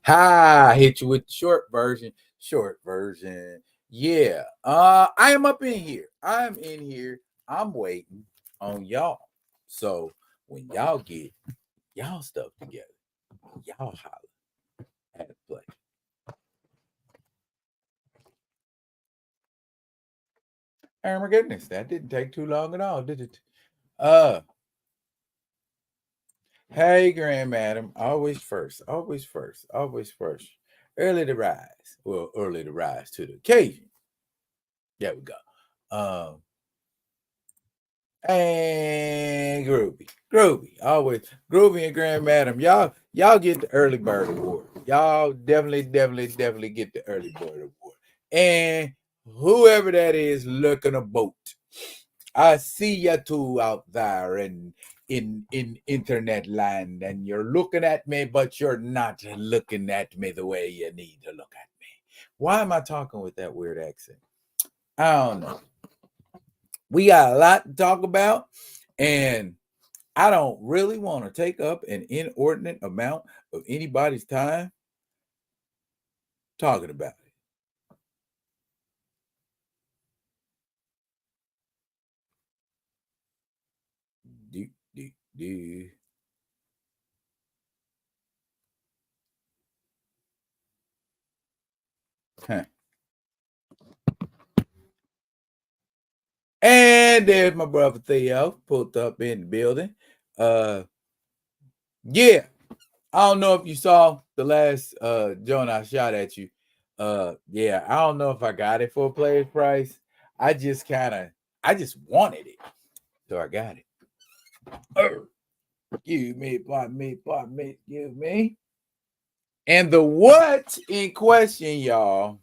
Ha! Hit you with the short version. Short version. Yeah. I am up in here. I'm in here. I'm waiting on y'all. So when y'all get y'all stuff together, y'all holler at a play. Oh my goodness, that didn't take too long at all, did it? Hey, Grand Madam, always first, always first, always first. Early to rise. Well, early to rise to the occasion. There we go. Um, and Groovy, always Groovy and Grand Madam. Y'all get the early bird award. Y'all definitely get the early bird award. And whoever that is looking a boat. I see you two out there in internet land, and you're looking at me, but you're not looking at me the way you need to look at me. Why am I talking with that weird accent? I don't know. We got a lot to talk about, and I don't really want to take up an inordinate amount of anybody's time talking about it. Do, do, do. Huh. And there's my brother Theo pulled up in the building. Yeah, I don't know if you saw the last joint I shot at you. Yeah, I don't know if I got it for a player's price. I just wanted it. So I got it. Give me, give me. And the what in question, y'all,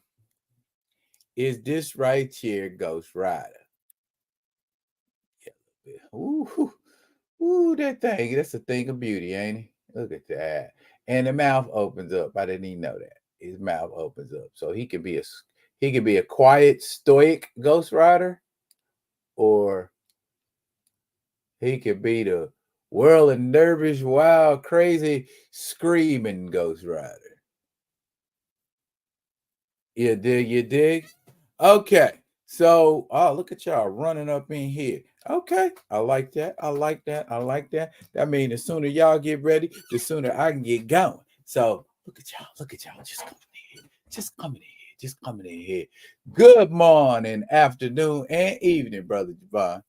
is this right here, Ghost Rider. Yeah, ooh, ooh, that thing. That's a thing of beauty, ain't it? Look at that. And the mouth opens up. I didn't even know that. His mouth opens up. So he could be a quiet, stoic Ghost Rider, or he could be the whirling, nervous, wild, crazy, screaming Ghost Rider. You dig, you dig? Okay. So, oh, look at y'all running up in here. Okay, I like that. I like that. I like that. That means the sooner y'all get ready, the sooner I can get going. So, look at y'all. Look at y'all. Just coming in here. Just coming in here. Just coming in here. Good morning, afternoon, and evening, brother Javon.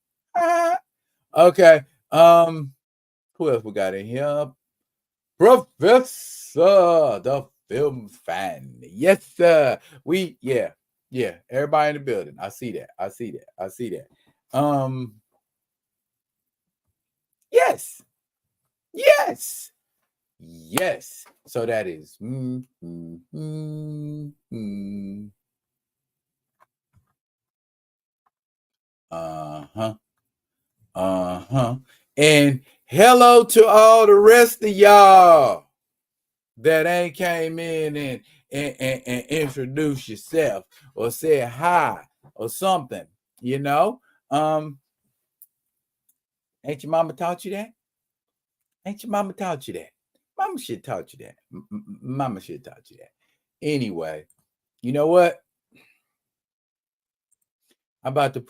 Okay. Who else we got in here? Professor, the film fan. Yes, sir. Yeah. Everybody in the building. I see that. I see that. I see that. Yes, yes, yes. So that is. Uh huh. Uh huh. And hello to all the rest of y'all that ain't came in and introduce yourself or said hi or something, you know. Ain't your mama taught you that? Ain't your mama taught you that? Mama should taught you that. Mama should taught you that. Anyway, you know what? I'm about to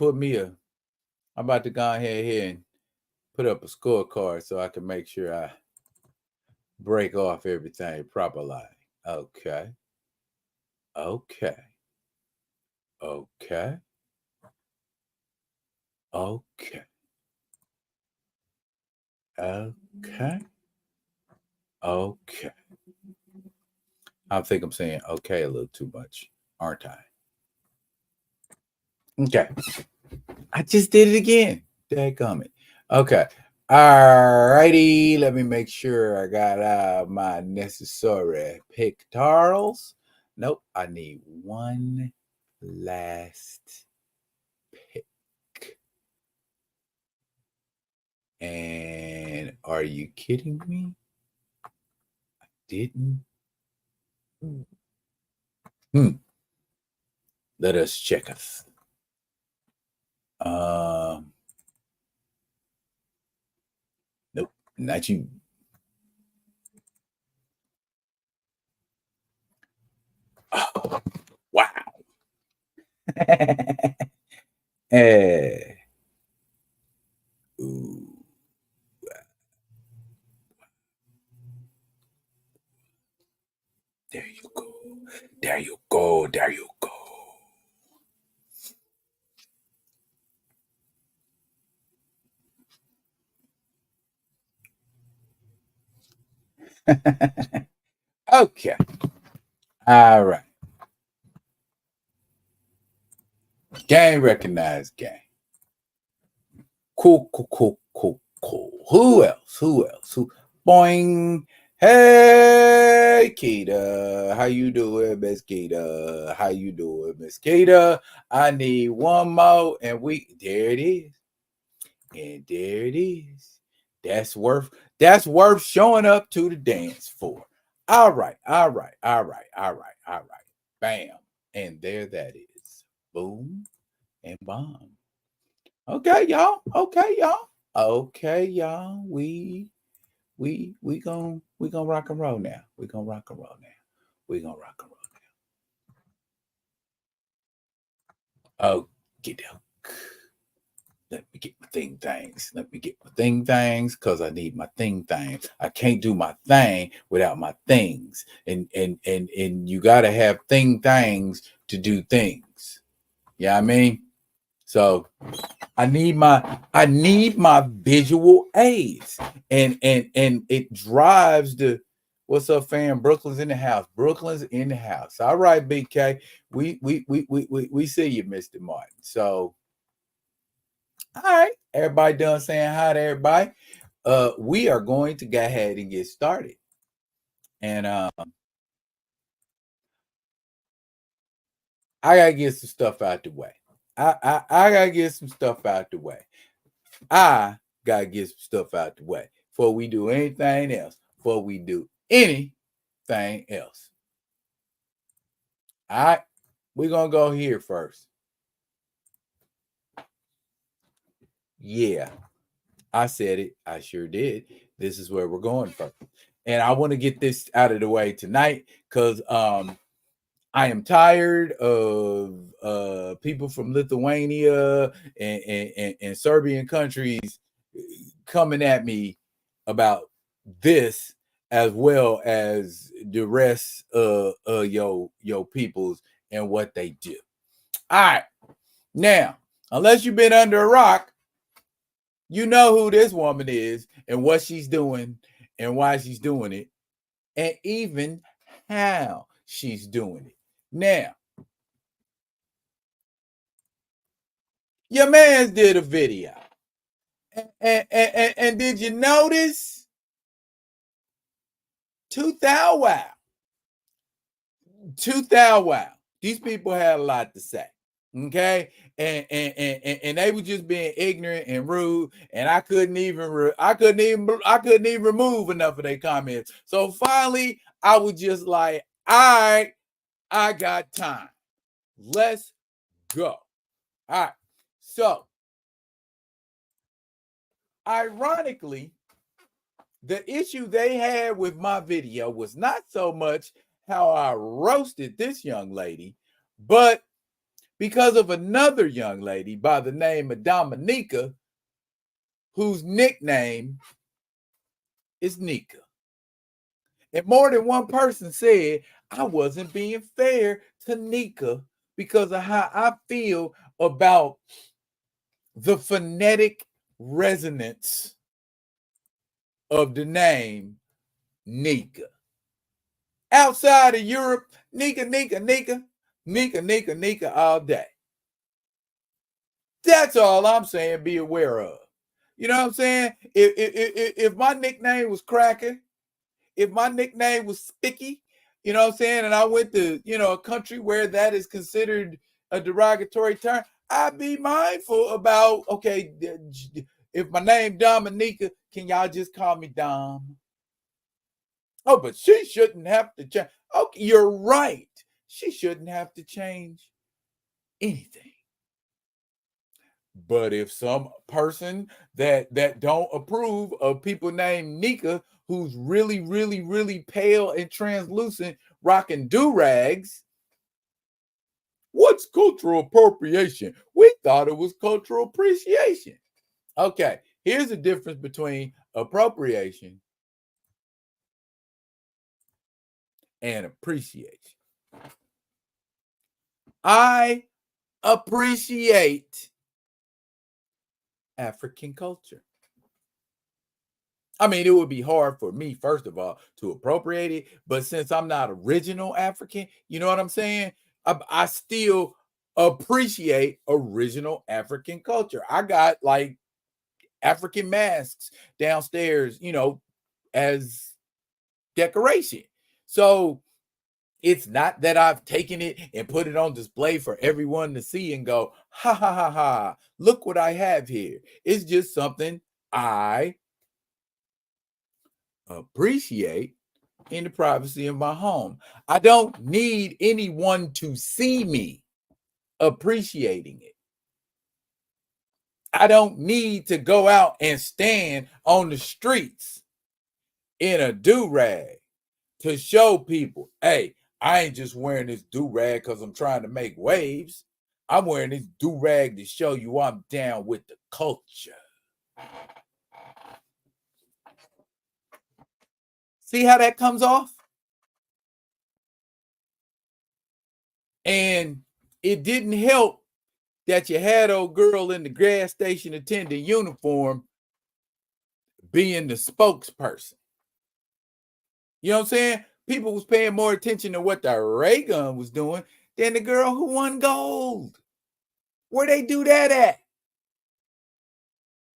I'm about to go ahead here and put up a scorecard so I can make sure I break off everything properly. Okay. Okay. Okay. Okay. Okay. Okay. I think I'm saying okay a little too much, aren't I? Okay. I just did it again. Dadgummit. Okay. All righty. Let me make sure I got my necessary pictorials. Nope. I need one last pick. And are you kidding me? I didn't. Let us check us. Nope, not you. Oh, wow. Eh. Ooh. There you go. There you go. There you go. Okay. All right. Gang recognized gang. Cool, cool, cool, cool, cool. Who else? Who else? Who? Boing. Hey, Keita. How you doing, Miss Keita? How you doing, Miss Keita? I need one more, and there it is. And there it is. That's worth showing up to the dance for. All right, all right, all right, all right, all right. Bam. And there that is. Boom and bomb. Okay, y'all. Okay, y'all. Okay, y'all. We gonna rock and roll now. We gonna rock and roll now. We gonna rock and roll now. Oh, get down. Let me get my thing things. Let me get my thing things because I need my thing things. I can't do my thing without my things. And you gotta have thing things to do things. Yeah, I mean? So I need my visual aids. And it drives the what's up, fam? Brooklyn's in the house. Brooklyn's in the house. All right, BK. We see you, Mr. Martin. So all right, everybody done saying hi to everybody. We are going to go ahead and get started. And I gotta get some stuff out the way. I gotta get some stuff out the way. I gotta get some stuff out the way before we do anything else. Before we do anything else. All right, we're gonna go here first. Yeah, I said it. I sure did. This is where we're going first. And I want to get this out of the way tonight because I am tired of people from Lithuania and Serbian countries coming at me about this as well as the rest of your peoples and what they do. All right. Now, unless you've been under a rock, you know who this woman is and what she's doing and why she's doing it, and even how she's doing it. Now, your man's did a video. And did you notice? 2000 wow. 2000 wow. These people had a lot to say. Okay. And they were just being ignorant and rude. And I couldn't even remove enough of their comments. So finally, I was just like, all right, I got time. Let's go. All right. So ironically, the issue they had with my video was not so much how I roasted this young lady, but because of another young lady by the name of Dominica, whose nickname is Nika. And more than one person said I wasn't being fair to Nika because of how I feel about the phonetic resonance of the name Nika. Outside of Europe, Nika all day. That's all I'm saying. Be aware of. You know what I'm saying? If my nickname was Cracker, if my nickname was Spicky, you know what I'm saying, and I went to a country where that is considered a derogatory term, I'd be mindful about okay, if my name Dominica, can y'all just call me Dom? Oh, but she shouldn't have to change. Okay, you're right. She shouldn't have to change anything. But if some person that don't approve of people named Nika, who's really, really, really pale and translucent, rocking do-rags, What's cultural appropriation? We thought it was cultural appreciation. Okay, here's the difference between appropriation and appreciation. I appreciate African culture. I mean, it would be hard for me, first of all, to appropriate it. But since I'm not original African, you know what I'm saying? I still appreciate original African culture. I got like African masks downstairs, as decoration. So it's not that I've taken it and put it on display for everyone to see and go, ha ha ha ha, look what I have here. It's just something I appreciate in the privacy of my home. I don't need anyone to see me appreciating it. I don't need to go out and stand on the streets in a do-rag to show people, hey, I ain't just wearing this do-rag because I'm trying to make waves. I'm wearing this do-rag to show you I'm down with the culture. See how that comes off? And it didn't help that you had old girl in the gas station attendant uniform being the spokesperson. You know what I'm saying? People was paying more attention to what the ray gun was doing than the girl who won gold. Where they do that at?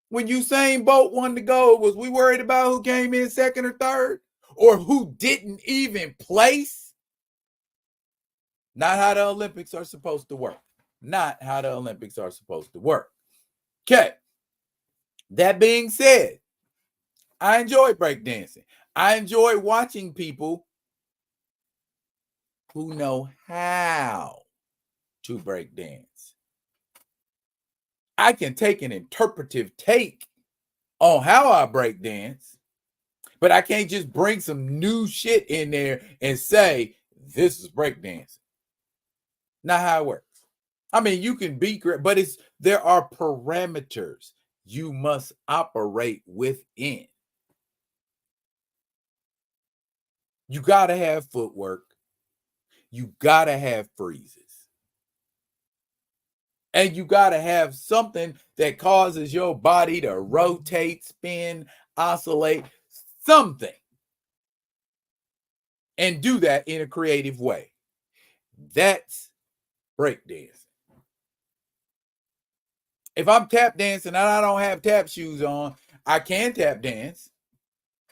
When Usain Bolt won the gold, was we worried about who came in second or third? Or who didn't even place? Not how the Olympics are supposed to work. Not how the Olympics are supposed to work. Okay. That being said, I enjoy breakdancing. I enjoy watching people who know how to break dance. I can take an interpretive take on how I break dance, but I can't just bring some new shit in there and say, this is breakdancing. Not how it works. I mean, you can be great, but there are parameters you must operate within. You got to have footwork. You got to have freezes. And you got to have something that causes your body to rotate, spin, oscillate, something. And do that in a creative way. That's breakdancing. If I'm tap dancing and I don't have tap shoes on, I can tap dance,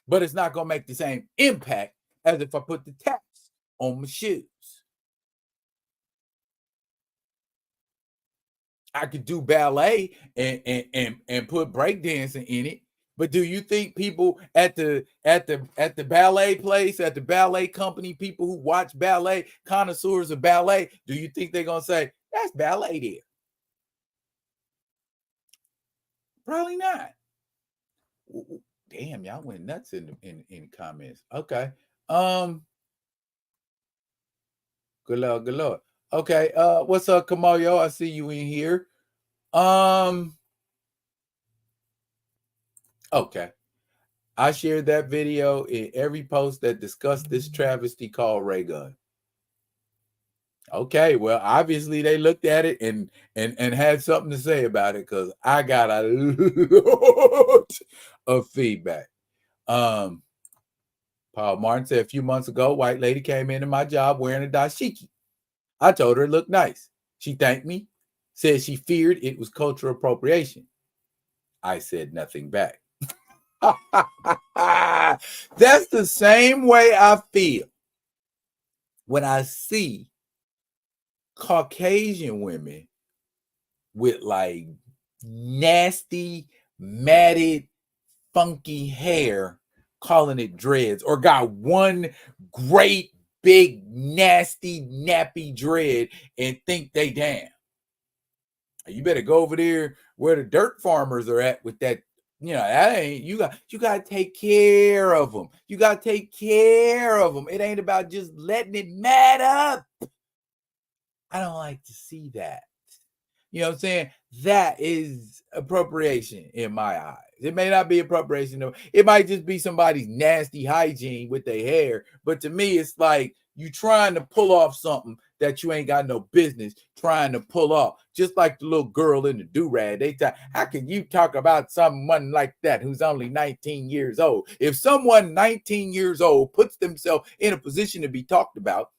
but it's not going to make the same impact as if I put the taps on my shoes. I could do ballet and put breakdancing in it. But do you think people at the ballet place, at the ballet company, people who watch ballet, connoisseurs of ballet, do you think they're gonna say that's ballet there? Probably not. Damn, y'all went nuts in the comments. Okay. Good Lord, good Lord. Okay, what's up, Kamayo? I see you in here. Okay. I shared that video in every post that discussed this travesty called ray gun. Okay, well, obviously they looked at it and had something to say about it because I got a lot of feedback. Paul Martin said a few months ago, white lady came into my job wearing a dashiki. I told her it looked nice. She thanked me, said she feared it was cultural appropriation. I said nothing back. That's the same way I feel when I see Caucasian women with like nasty, matted, funky hair, calling it dreads, or got one great, big, nasty, nappy dread and think they damn. You better go over there where the dirt farmers are at with that. That ain't you got to take care of them. You got to take care of them. It ain't about just letting it mat up. I don't like to see that. You know what I'm saying? That is appropriation in my eyes. It may not be appropriation. It might just be somebody's nasty hygiene with their hair. But to me, it's like you trying to pull off something that you ain't got no business trying to pull off. Just like the little girl in the do-rag. How can you talk about someone like that who's only 19 years old? If someone 19 years old puts themselves in a position to be talked about,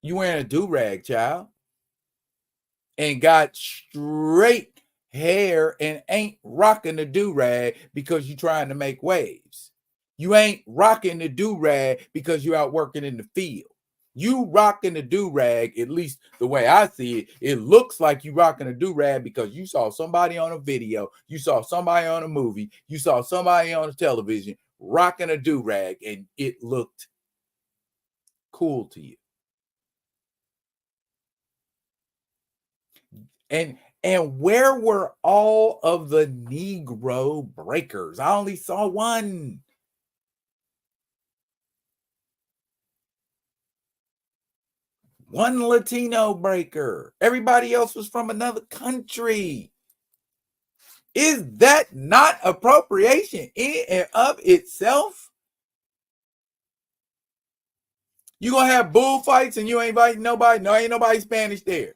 you wearing a do-rag, child, and got straight hair and ain't rocking the do-rag because you trying to make waves. You ain't rocking the do-rag because you out working in the field. You rocking the do-rag, at least the way I see it, it looks like you rocking a do-rag because you saw somebody on a video, you saw somebody on a movie, you saw somebody on a television rocking a do-rag, and it looked cool to you. And where were all of the Negro breakers? I only saw one. One Latino breaker. Everybody else was from another country. Is that not appropriation in and of itself? You gonna have bullfights and you ain't inviting nobody? No, ain't nobody Spanish there.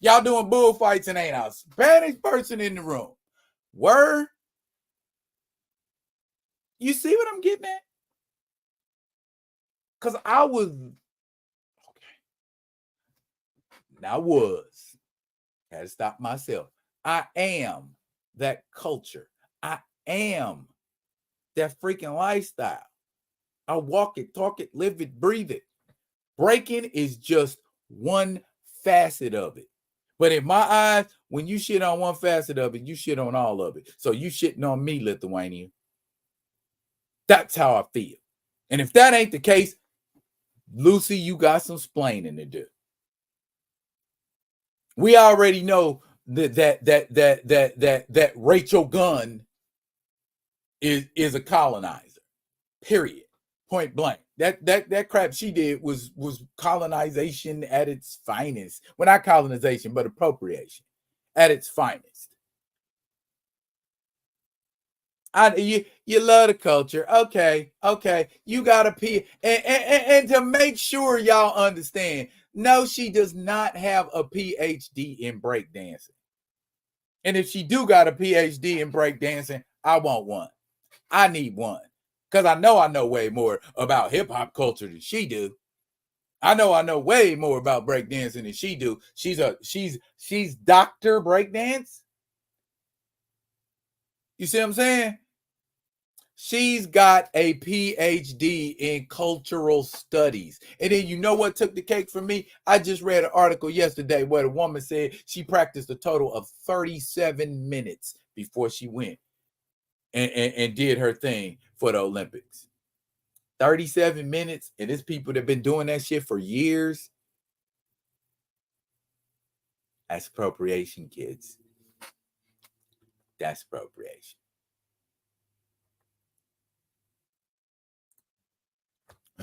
Y'all doing bullfights and ain't a Spanish person in the room. Word? You see what I'm getting at? Because I was had to stop myself. I am that culture. I am that freaking lifestyle. I walk it, talk it, live it, breathe it. Breaking is just one facet of it. But in my eyes, when you shit on one facet of it, you shit on all of it. So you shitting on me, Lithuania. That's how I feel. And if that ain't the case, Lucy, you got some splaining to do. We already know that Rachel Gunn is a colonizer. Period. Point blank. That crap she did was colonization at its finest. Well, not colonization, but appropriation at its finest. You love the culture. Okay. You gotta pee. And to make sure y'all understand, no, she does not have a PhD in breakdancing. And if she do got a PhD in breakdancing, I want one. I need one. Because I know way more about hip-hop culture than she do. I know way more about breakdancing than she do. She's Dr. Breakdance. You see what I'm saying? She's got a PhD in cultural studies. And then you know what took the cake for me? I just read an article yesterday where the woman said she practiced a total of 37 minutes before she went and did her thing for the Olympics. 37 minutes, and there's people that have been doing that shit for years. That's appropriation, kids. That's appropriation.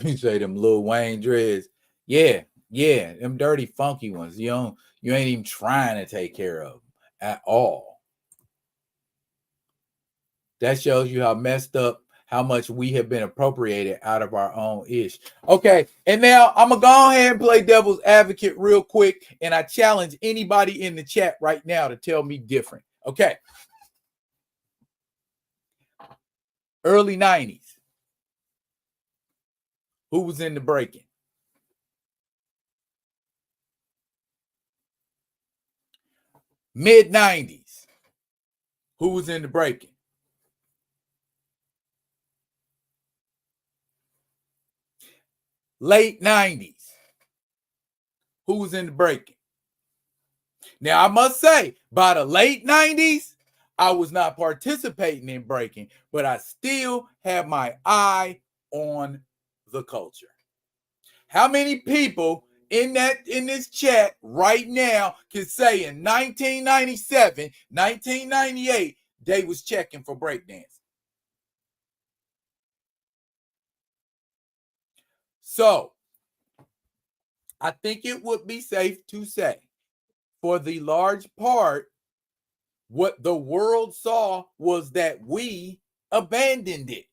You say them Lil Wayne dreads. Yeah, them dirty, funky ones. You ain't even trying to take care of them at all. That shows you how messed up, how much we have been appropriated out of our own ish. Okay, and now I'm gonna go ahead and play devil's advocate real quick, and I challenge anybody in the chat right now to tell me different. Okay. Early 90s. Who was in the breaking? Mid 90s. Who was in the breaking? Late 90s. Who was in the breaking? Now, I must say, by the late 90s, I was not participating in breaking, but I still have my eye on the culture. How many people in this chat right now can say in 1997, 1998, they was checking for breakdancing? So, I think it would be safe to say, for the large part, what the world saw was that we abandoned it.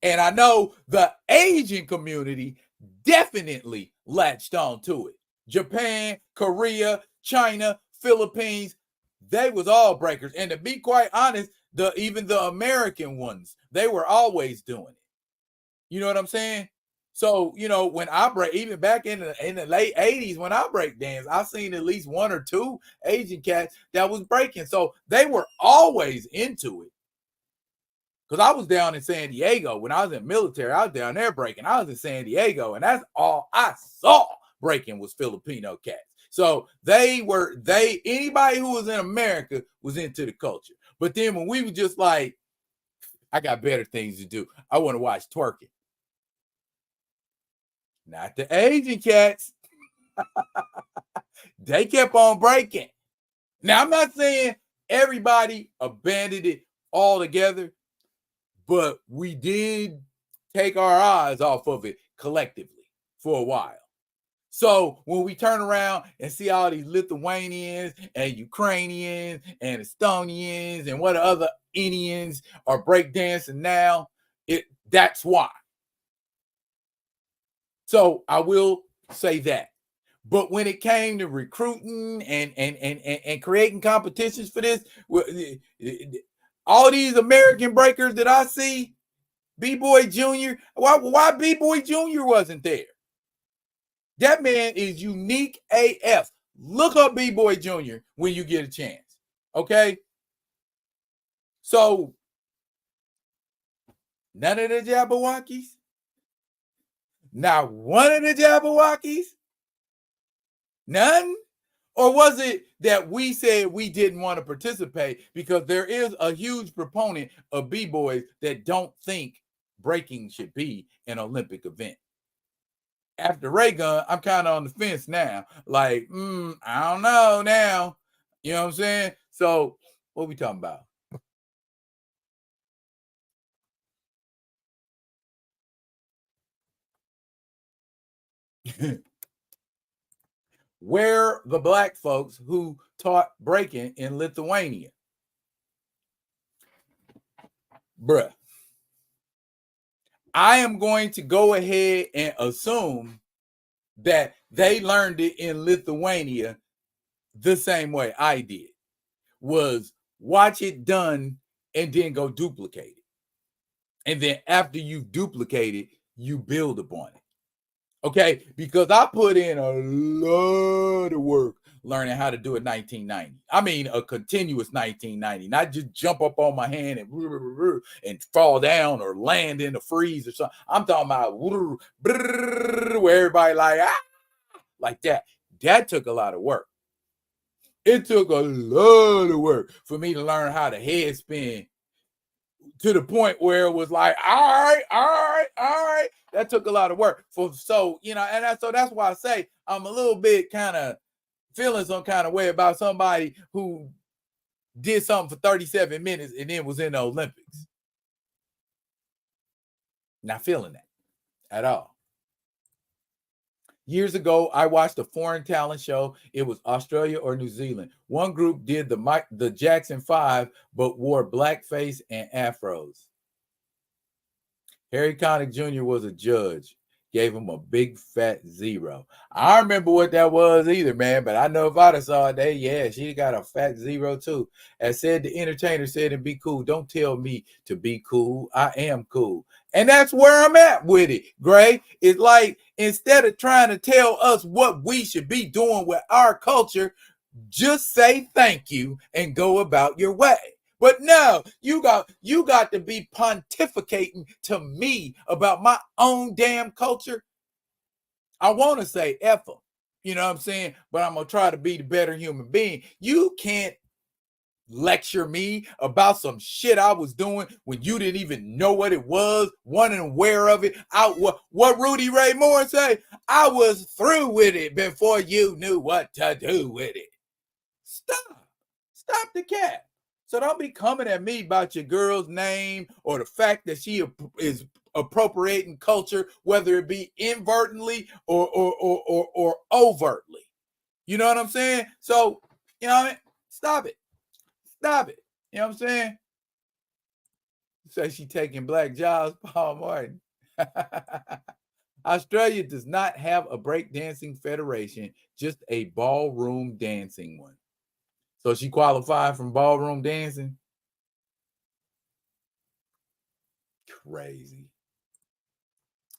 And I know the Asian community definitely latched on to it. Japan, Korea, China, Philippines, they was all breakers. And to be quite honest, even the American ones, they were always doing it. You know what I'm saying? So, when I break, even back in the late 80s, when I break dance, I've seen at least one or two Asian cats that was breaking. So they were always into it. Because I was down in San Diego when I was in the military. I was down there breaking. I was in San Diego, and that's all I saw breaking was Filipino cats. So anybody who was in America was into the culture. But then when we were just like, I got better things to do. I want to watch twerking. Not the Asian cats. They kept on breaking. Now, I'm not saying everybody abandoned it altogether, but we did take our eyes off of it collectively for a while. So when we turn around and see all these Lithuanians and Ukrainians and Estonians and what other Indians are breakdancing now, that's why. So I will say that. But when it came to recruiting and creating competitions for this, all these American breakers that I see, B-Boy Jr., why B-Boy Jr. wasn't there? That man is unique AF. Look up B-Boy Jr. when you get a chance. Okay? So, none of the Jabberwockies? Not one of the Jabberwockies? None? Or was it that we said we didn't want to participate because there is a huge proponent of B-boys that don't think breaking should be an Olympic event? After Ray Gun, I'm kind of on the fence now. Like, I don't know now. You know what I'm saying? So, what are we talking about? Where the black folks who taught breaking in Lithuania? Bruh. I am going to go ahead and assume that they learned it in Lithuania the same way I did, was watch it done and then go duplicate it. And then after you duplicate it, you build upon it. Okay? Because I put in a lot of work learning how to do it 1990. I mean, a continuous 1990, not just jump up on my hand and fall down or land in the freeze or something. I'm talking about where everybody like that. That took a lot of work. It took a lot of work for me to learn how to head spin to the point where it was like, all right. That took a lot of work. So that's why I say I'm a little bit kind of feeling some kind of way about somebody who did something for 37 minutes and then was in the Olympics. Not feeling that at all. Years ago, I watched a foreign talent show. It was Australia or New Zealand. One group did the Jackson 5, but wore blackface and afros. Harry Connick Jr. was a judge. Gave him a big fat 0. I don't remember what that was either, man, but I know if I'd have saw it, she got a fat 0 too. As said, the entertainer said, and be cool. Don't tell me to be cool. I am cool. And that's where I'm at with it, Gray. It's like, instead of trying to tell us what we should be doing with our culture, just say thank you and go about your way. But no, you got to be pontificating to me about my own damn culture. I want to say F them, you know what I'm saying? But I'm going to try to be the better human being. You can't lecture me about some shit I was doing when you didn't even know what it was, wasn't aware of it. What Rudy Ray Moore say? I was through with it before you knew what to do with it. Stop the cat. So don't be coming at me about your girl's name or the fact that she is appropriating culture, whether it be inadvertently or overtly. You know what I'm saying? So, you know what I mean? Stop it. Stop it. You know what I'm saying? Say she taking black jobs, Paul Martin. Australia does not have a breakdancing federation, just a ballroom dancing one. So she qualified from ballroom dancing? Crazy.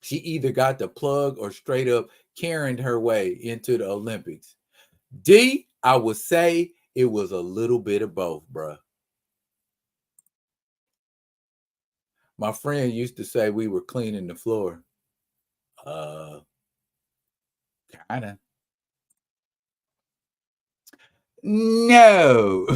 She either got the plug or straight up carried her way into the Olympics. D, I would say it was a little bit of both, bruh. My friend used to say we were cleaning the floor. Kinda. No.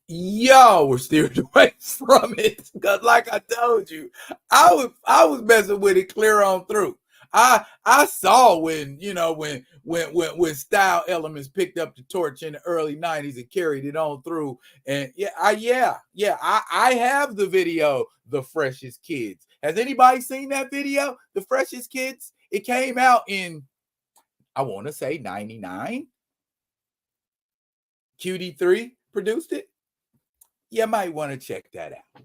Y'all were steered away from it. Because like I told you, I was messing with it clear on through. I saw when, you know, when Style Elements picked up the torch in the early 90s and carried it on through. And I have the video, The Freshest Kids. Has anybody seen that video, The Freshest Kids? It came out in, I want to say 99. QD3 produced it. You might want to check that out.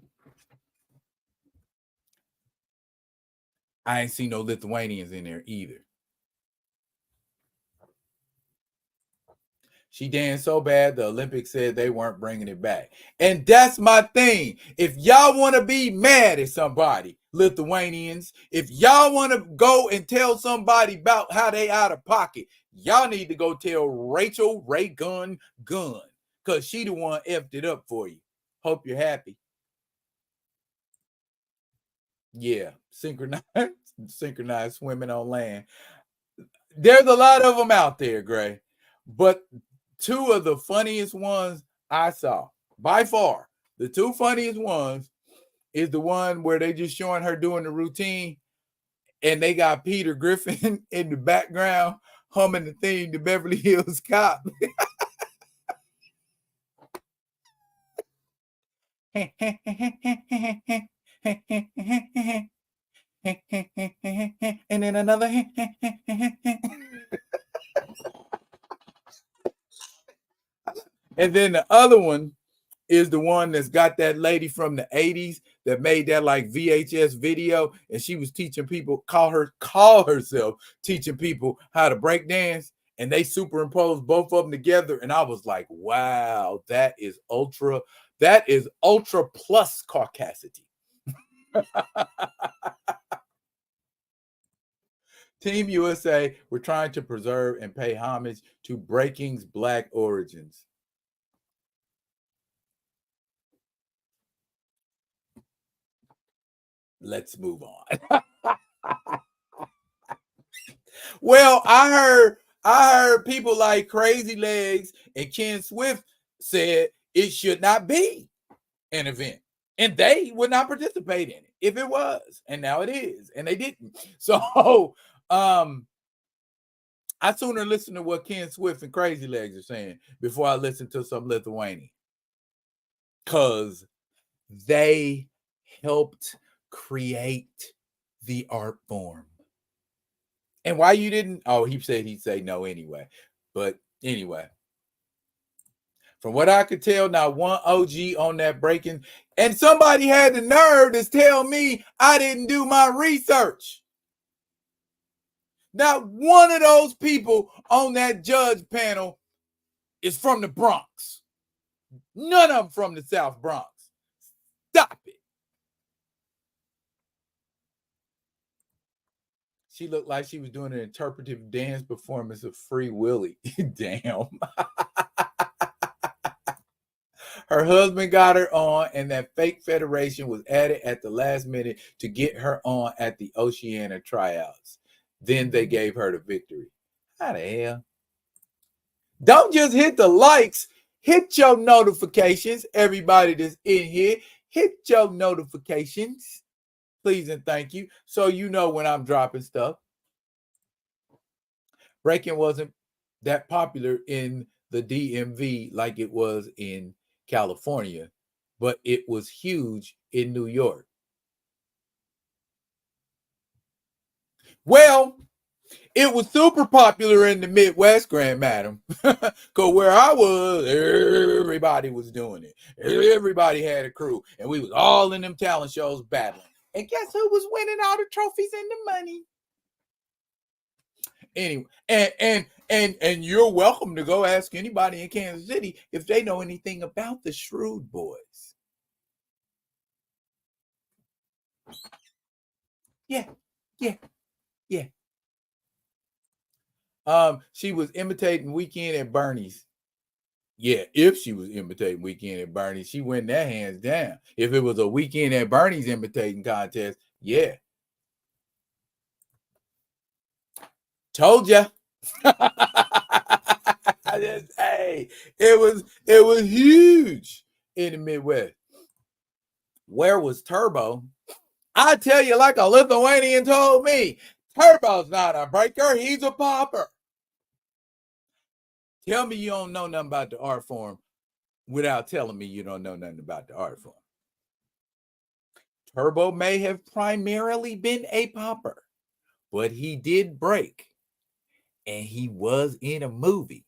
I ain't seen no Lithuanians in there either. She danced so bad, the Olympics said they weren't bringing it back. And that's my thing. If y'all want to be mad at somebody, Lithuanians, if y'all want to go and tell somebody about how they out of pocket, y'all need to go tell Rachel Ray Gunn, because she the one effed it up for you. Hope you're happy. Yeah, synchronized swimming on land. There's a lot of them out there, Gray. But two of the funniest ones I saw, by far, the two funniest ones is the one where they just showing her doing the routine and they got Peter Griffin in the background humming the theme to Beverly Hills Cop. And then another. And then the other one is the one that's got that lady from the 80s that made that like VHS video, and she was teaching people, call herself teaching people how to break dance, and they superimposed both of them together, and I was like, wow, that is ultra plus caucasity. Team USA, we're trying to preserve and pay homage to breaking's Black origins. Let's move on. Well, I heard people like Crazy Legs and Ken Swift said it should not be an event, and they would not participate in it if it was, and now it is, and they didn't. So, I sooner listen to what Ken Swift and Crazy Legs are saying before I listen to some Lithuanian, because they helped create the art form. And why you didn't? Oh, he said he'd say no anyway. But anyway, from what I could tell, not one OG on that breaking. And somebody had the nerve to tell me I didn't do my research. Now, one of those people on that judge panel is from the Bronx. None of them from the South Bronx. Stop it. She looked like she was doing an interpretive dance performance of Free Willy. Damn. Her husband got her on, and that fake federation was added at the last minute to get her on at the Oceania tryouts. Then they gave her the victory. How the hell? Don't just hit the likes. Hit your notifications. Everybody that's in here, hit your notifications. Please and thank you. So you know when I'm dropping stuff. Breaking wasn't that popular in the DMV like it was in California, but it was huge in New York. Well, it was super popular in the Midwest, Grand Madam. Because where I was, everybody was doing it. Everybody had a crew. And we was all in them talent shows battling. And guess who was winning all the trophies and the money? Anyway, and you're welcome to go ask anybody in Kansas City if they know anything about the Shrewd Boys. Yeah. She was imitating Weekend at Bernie's. Yeah, if she was imitating Weekend at Bernie's, she went that hands down. If it was a Weekend at Bernie's imitating contest, yeah. Told ya. Hey, it was huge in the Midwest. Where was Turbo? I tell you, like a Lithuanian told me, Turbo's not a breaker, he's a popper. Tell me you don't know nothing about the art form without telling me you don't know nothing about the art form. Turbo may have primarily been a popper, but he did break. And he was in a movie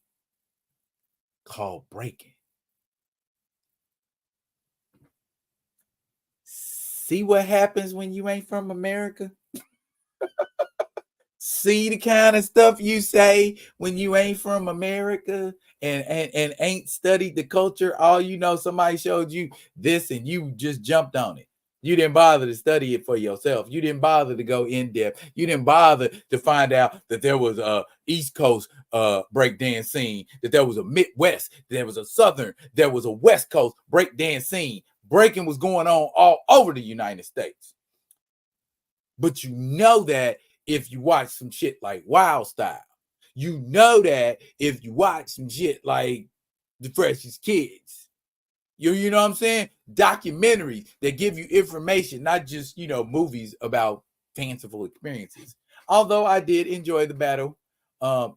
called Breaking. See what happens when you ain't from America? See the kind of stuff you say when you ain't from America and ain't studied the culture. All you know, somebody showed you this and you just jumped on it. You didn't bother to study it for yourself. You didn't bother to go in depth. You didn't bother to find out that there was a East Coast breakdance scene, that there was a Midwest, there was a Southern, there was a West Coast breakdance scene. Breaking was going on all over the United States. But you know that if you watch some shit like Wild Style. You know that if you watch some shit like The Freshest Kids. You know what I'm saying? Documentaries that give you information, not just, movies about fanciful experiences. Although I did enjoy the battle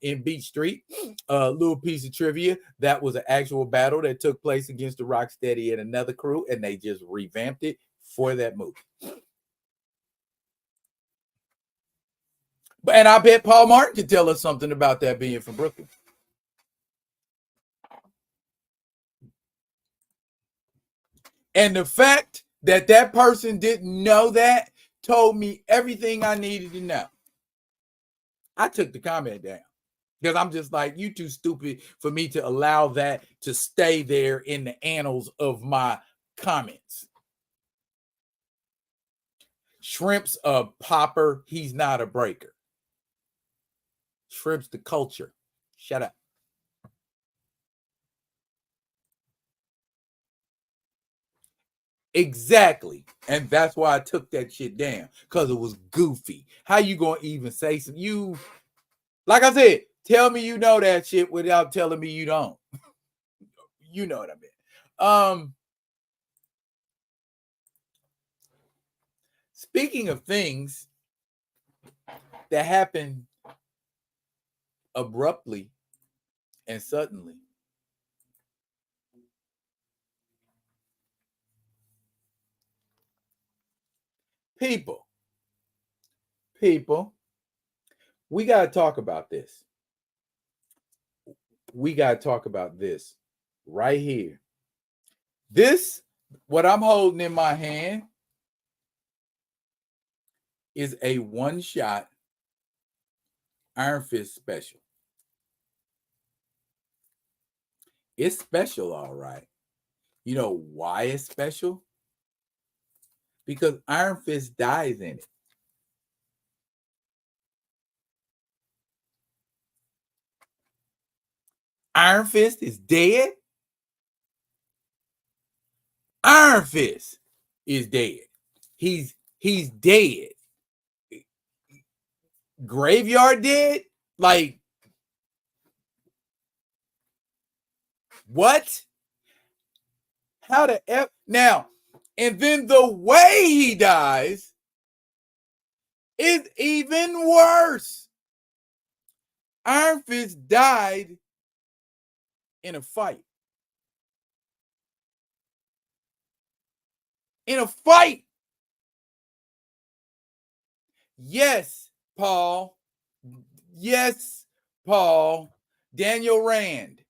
in Beach Street. A little piece of trivia, that was an actual battle that took place against the Rocksteady and another crew, and they just revamped it for that movie. And I bet Paul Martin could tell us something about that being from Brooklyn. And the fact that that person didn't know that told me everything I needed to know. I took the comment down because I'm just like, you too stupid for me to allow that to stay there in the annals of my comments. Shrimp's a popper. He's not a breaker. Shrimp's the culture. Shut up. Exactly. And that's why I took that shit down, because it was goofy. How you gonna even say some, you, like I said, tell me you know that shit without telling me you don't. You know what I mean. Speaking of things that happen abruptly and suddenly, people, we got to talk about this. We got to talk about this right here. This, what I'm holding in my hand, is a one-shot Iron Fist special. It's special, all right. You know why it's special? Because Iron Fist dies in it. Iron Fist is dead. Iron Fist is dead. He's dead. Graveyard dead? Like, what? How the F? Now, and then the way he dies is even worse. Iron Fist died in a fight. In a fight. Yes, Paul. Yes, Paul. Daniel Rand.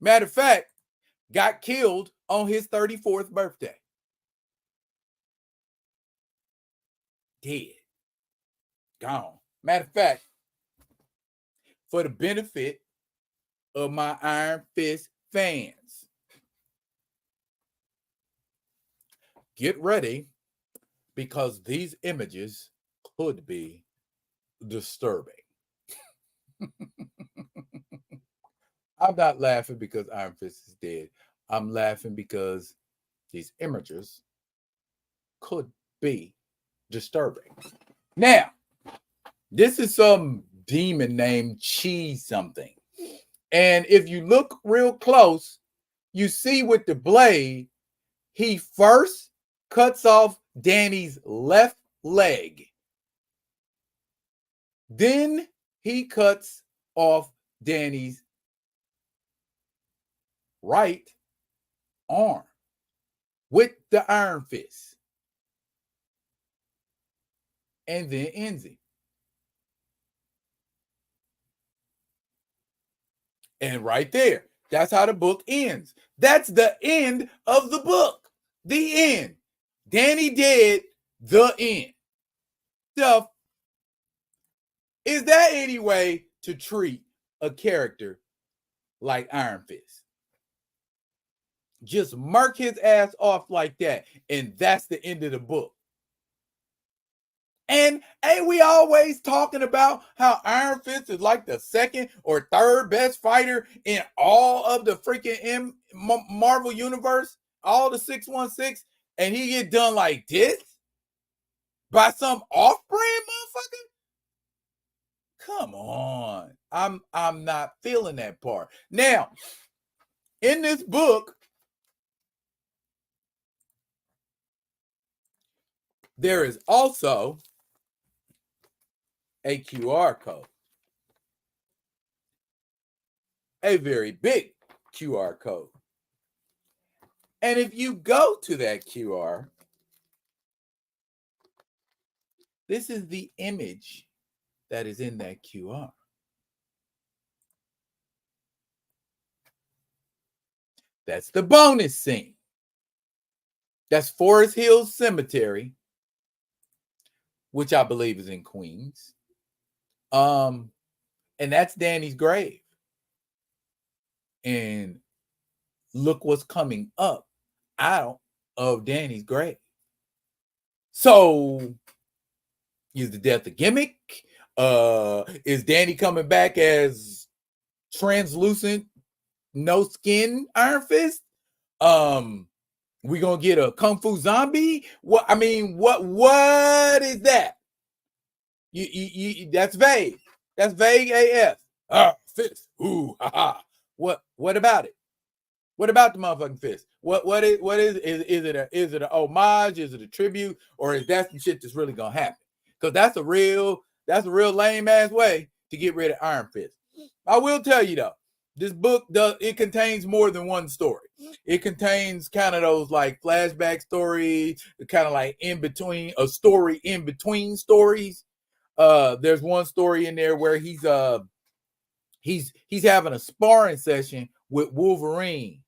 Matter of fact, got killed on his 34th birthday. Dead. Gone. Matter of fact, for the benefit of my Iron Fist fans, get ready, because these images could be disturbing. I'm not laughing because Iron Fist is dead. I'm laughing because these images could be disturbing. Now, this is some demon named Cheese something. And if you look real close, you see with the blade, he first cuts off Danny's left leg. Then he cuts off Danny's right arm with the Iron Fist. And then ends him. And right there, that's how the book ends. That's the end of the book. The end. Danny dead, the end. So, is that any way to treat a character like Iron Fist? Just mark his ass off like that, and that's the end of the book. And ain't we always talking about how Iron Fist is like the second or third best fighter in all of the freaking Marvel universe, all the 616, and he get done like this by some off-brand motherfucker? Come on. I'm not feeling that part. Now, in this book, there is also a QR code. A very big QR code. And if you go to that QR, this is the image that is in that QR. That's the bonus scene. That's Forest Hills Cemetery, which I believe is in Queens. And that's Danny's grave. And look what's coming up out of Danny's grave. So, is the death a gimmick? Is Danny coming back as translucent, no skin Iron Fist? We gonna get a Kung Fu zombie? What what is that? You that's vague. That's vague AF. Fist. Ooh, haha. What about it? What about the motherfucking fist? What is it a homage? Is it a tribute? Or is that some shit that's really gonna happen? Because that's a real lame ass way to get rid of Iron Fist. I will tell you though, this book it contains more than one story. It contains kind of those like flashback stories, kind of like in between a story in between stories. There's one story in there where he's having a sparring session with Wolverine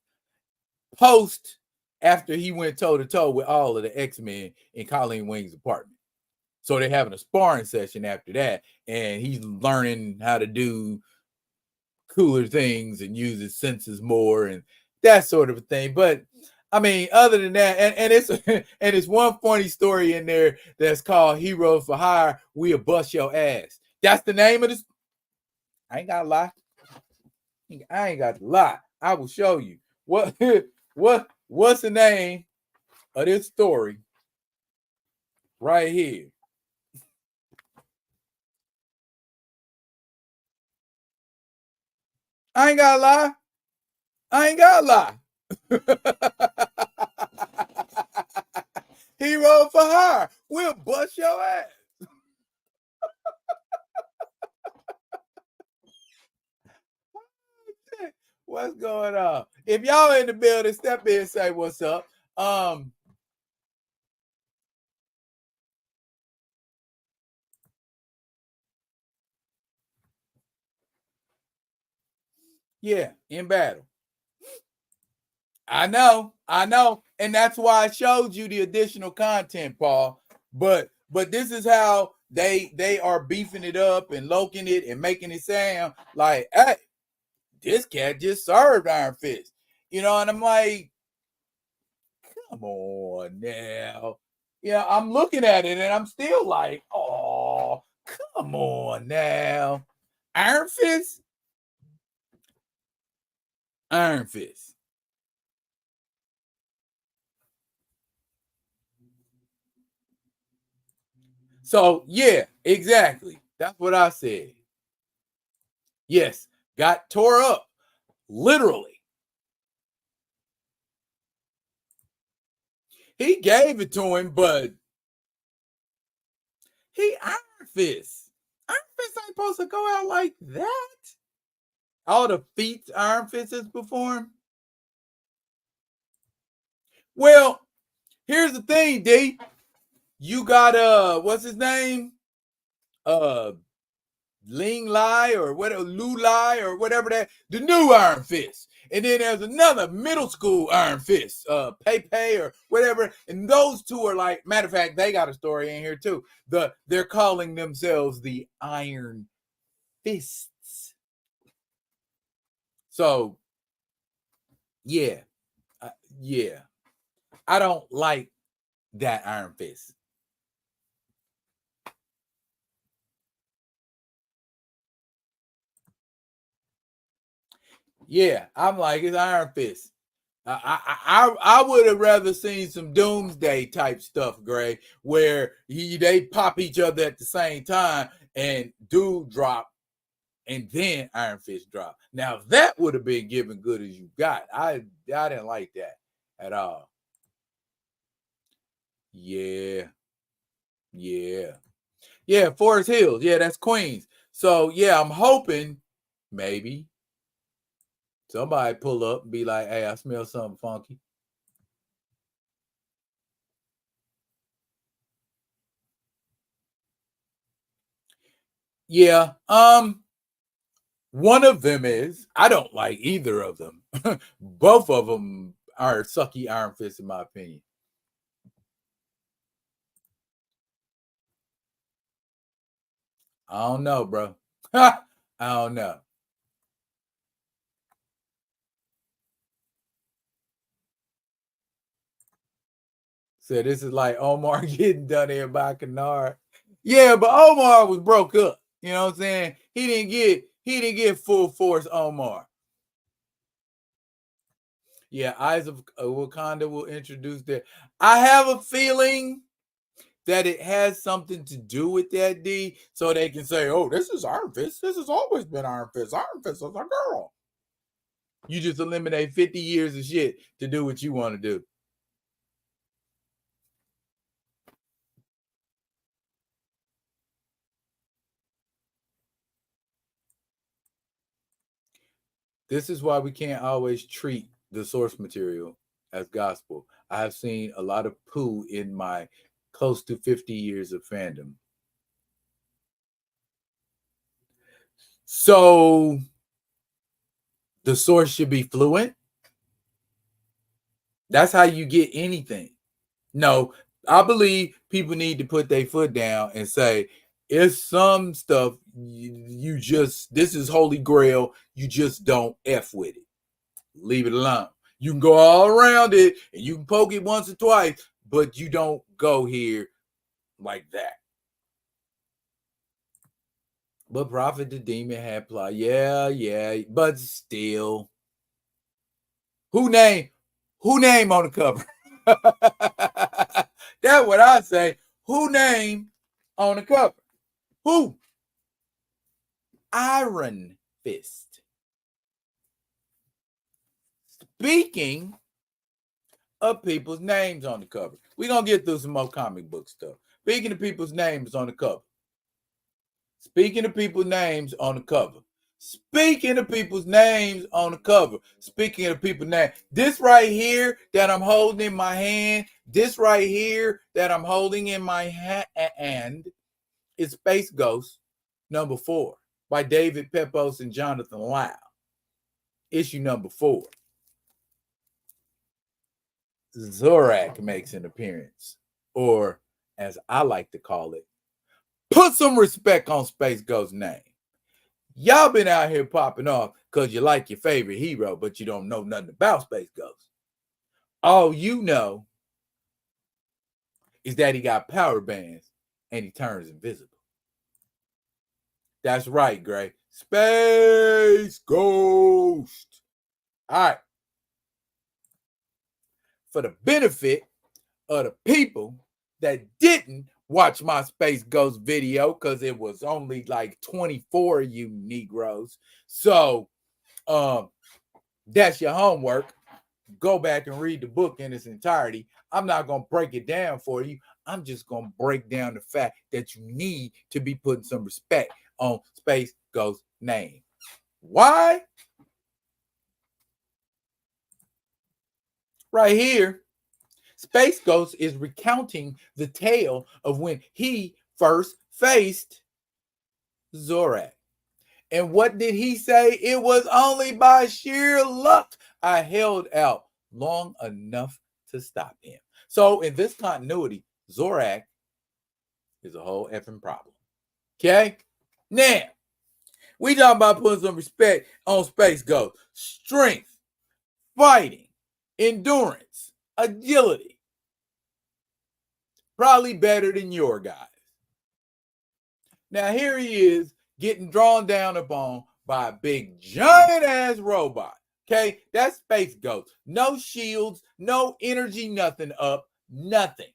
post after he went toe to toe with all of the X-Men in Colleen Wing's apartment. So they're having a sparring session after that, and he's learning how to do cooler things and use his senses more and that sort of a thing. But I mean, other than that, and it's one funny story in there that's called Heroes for Hire. We'll bust your ass. That's the name of this. I ain't gotta lie. I ain't got to lie. I will show you what's the name of this story right here. I ain't gotta lie. I ain't gotta lie. Hero for Hire. We'll bust your ass. What's going on? If y'all in the building, step in and say what's up. Yeah, in battle. I know. And that's why I showed you the additional content, Paul. But this is how they are beefing it up and loking it and making it sound like, hey, this cat just served Iron Fist. You know, and I'm like, come on now. Yeah, I'm looking at it and I'm still like, oh, come on now. Iron Fist? Iron Fist. So, yeah, exactly. That's what I said. Yes, got tore up, literally. He gave it to him, but he Iron Fist. Iron Fist ain't supposed to go out like that. All the feats Iron Fist has performed. Well, here's the thing, D. You got what's his name? Ling Lai or whatever, Lu Lai or whatever that, the new Iron Fist. And then there's another middle school Iron Fist, Pepe or whatever. And those two are like, matter of fact, they got a story in here too. They're calling themselves the Iron Fists. So, yeah, yeah, I don't like that Iron Fist. Yeah, I'm like, it's Iron Fist. I would have rather seen some Doomsday type stuff, Gray, where they pop each other at the same time and dude drop and then Iron Fist drop. Now that would have been given good as you got. I didn't like that at all. Yeah. Forest Hills. Yeah, that's Queens. So yeah, I'm hoping maybe somebody pull up and be like, "Hey, I smell something funky." Yeah. One of them is, I don't like either of them. Both of them are sucky Iron Fists, in my opinion. I don't know, bro. I don't know. So this is like Omar getting done here by Kennard. Yeah, but Omar was broke up. You know what I'm saying? He didn't get full force Omar. Yeah, Eyes of Wakanda will introduce that. I have a feeling that it has something to do with that, D, so they can say, "Oh, this is Iron Fist. This has always been Iron Fist. Iron Fist is a girl." You just eliminate 50 years of shit to do what you want to do. This is why we can't always treat the source material as gospel. I have seen a lot of poo in my close to 50 years of fandom. So the source should be fluent. That's how you get anything. No, I believe people need to put their foot down and say, it's some stuff you just, this is holy grail. You just don't F with it. Leave it alone. You can go all around it and you can poke it once or twice, but you don't go here like that. But Prophet the Demon had plot. Yeah, but still. Who name on the cover? That's what I say. Who name on the cover? Who? Iron Fist. Speaking of people's names on the cover, we're going to get through some more comic book stuff. Speaking of people's names on the cover. Speaking of people's names on the cover. Speaking of people's names on the cover. Speaking of people's names. This right here that I'm holding in my hand. This right here that I'm holding in my hand is Space Ghost #4 by David Pepose and Jonathan Lau. issue number 4. Zorak makes an appearance, or as I like to call it, put some respect on Space Ghost's name. Y'all been out here popping off because you like your favorite hero, but you don't know nothing about Space Ghost. All you know is that he got power bands and he turns invisible. That's right, Gray. Space Ghost. All right. For the benefit of the people that didn't watch my Space Ghost video, because it was only like 24 of you Negroes. So that's your homework. Go back and read the book in its entirety. I'm not going to break it down for you. I'm just going to break down the fact that you need to be putting some respect on Space Ghost's name. Why? Right here, Space Ghost is recounting the tale of when he first faced Zorak. And what did he say? It was only by sheer luck I held out long enough to stop him. So in this continuity, Zorak is a whole effing problem. Okay? Now, we talking about putting some respect on Space Ghost. Strength, fighting, endurance, agility. Probably better than your guys. Now here he is getting drawn down upon by a big giant ass robot. Okay, that's Space Ghost. No shields, no energy, nothing up, nothing.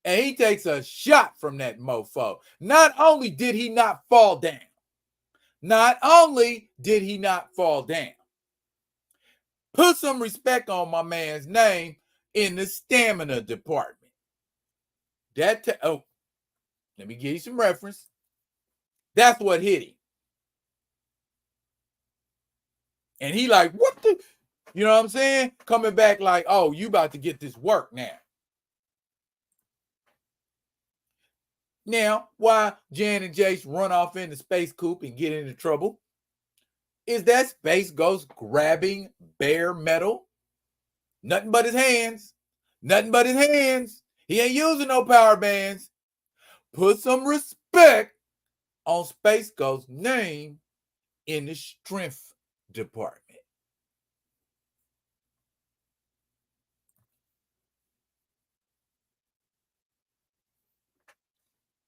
And he takes a shot from that mofo. Not only did he not fall down, put some respect on my man's name in the stamina department. Let me give you some reference. That's what hit him. And he like, what the? You know what I'm saying? Coming back like, oh, you about to get this work now. Now, why Jan and Jace run off in the space coupe and get into trouble? Is that Space Ghost grabbing bare metal? Nothing but his hands. Nothing but his hands. He ain't using no power bands. Put some respect on Space Ghost's name in the strength department.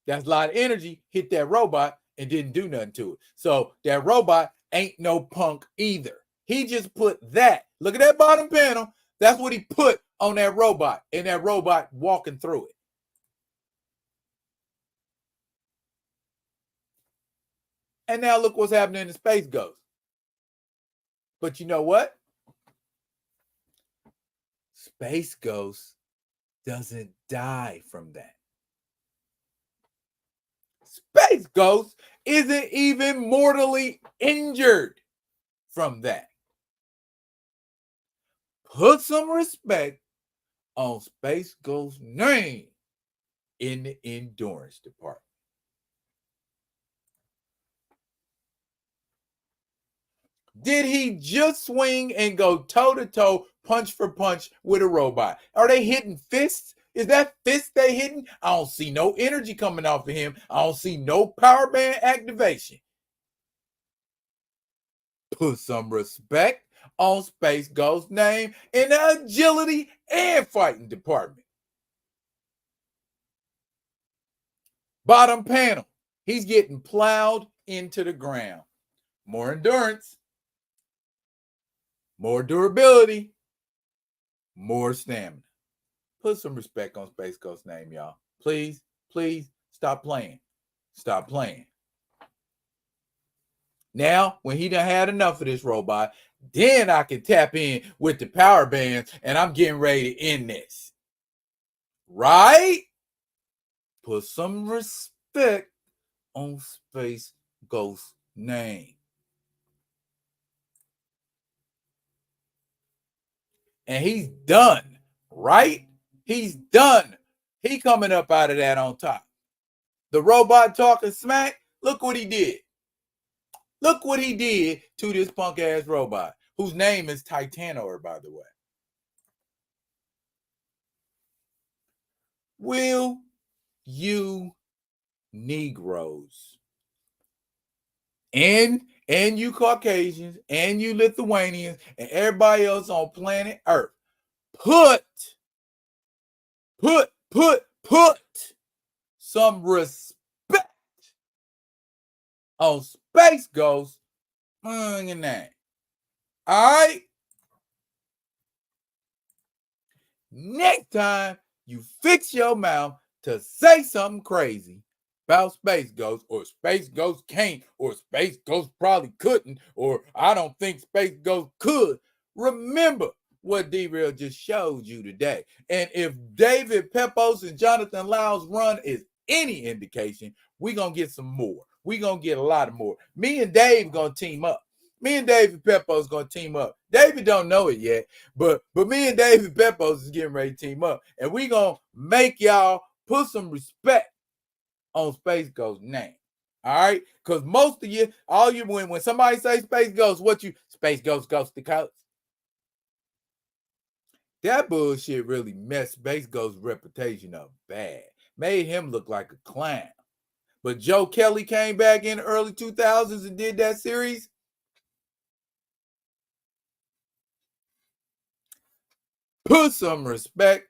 That's a lot of energy hit that robot and didn't do nothing to it. So that robot ain't no punk either. He just put that. Look at that bottom panel. That's what he put on that robot, and that robot walking through it. And now look what's happening in Space Ghost. But you know what? Space Ghost doesn't die from that. Space Ghost isn't even mortally injured from that. Put some respect on Space Ghost's name in the endurance department. Did he just swing and go toe-to-toe, punch for punch with a robot? Are they hitting fists? Is that fist they hitting? I don't see no energy coming off of him. I don't see no power band activation. Put some respect on Space Ghost's name in the agility and fighting department. Bottom panel, he's getting plowed into the ground. More endurance, more durability, more stamina. Put some respect on Space Ghost's name, y'all. Please, please stop playing. Stop playing. Now, when he done had enough of this robot, then I can tap in with the power bands and I'm getting ready to end this. Right? Put some respect on Space Ghost's name. And he's done, right? He's done. He coming up out of that on top. The robot talking smack, look what he did. Look what he did to this punk ass robot, whose name is Titanor, by the way. Will you Negroes and you Caucasians and you Lithuanians and everybody else on planet Earth put some respect on Space Ghost in that. All right? Next time you fix your mouth to say something crazy about Space Ghost, or Space Ghost can't, or Space Ghost probably couldn't, or I don't think Space Ghost could, remember what D-Real just showed you today. And if David Pepos and Jonathan Lyle's run is any indication, we're going to get some more. We're going to get a lot more. Me and Dave going to team up. Me and David Pepos going to team up. David don't know it yet, but me and David Pepos is getting ready to team up. And we going to make y'all put some respect on Space Ghost name. All right? Because most of you, all you, when somebody say Space Ghost, what you, Space Ghost, Ghost the Coast. That bullshit really messed Space Ghost's reputation up bad. Made him look like a clown. But Joe Kelly came back in the early 2000s and did that series. Put some respect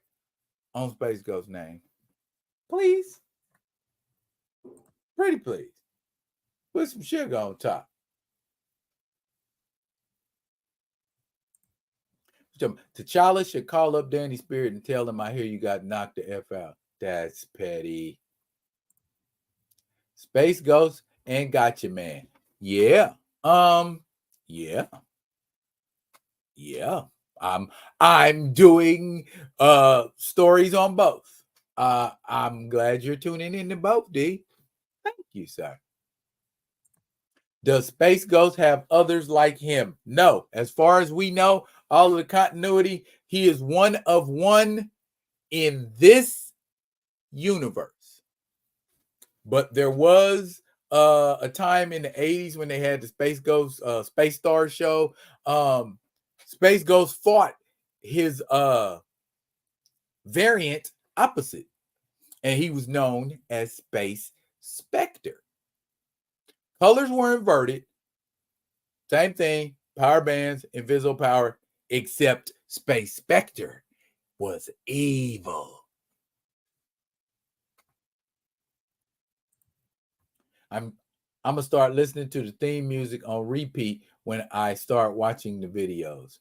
on Space Ghost's name. Please. Pretty please. Put some sugar on top. T'Challa should call up Danny Spirit and tell him, I hear you got knocked the F out. That's petty. Space Ghost and Gotcha Man. Yeah. Yeah. I'm doing stories on both. I'm glad you're tuning into both, D. Thank you, sir. Does Space Ghost have others like him? No. As far as we know, all of the continuity, he is one of one in this universe. But there was a time in the 80s when they had the Space Ghost Space Star show. Space Ghost fought his variant opposite, and he was known as Space Spectre. Colors were inverted. Same thing, power bands, invisible power, except Space Spectre was evil. I'm gonna start listening to the theme music on repeat when I start watching the videos.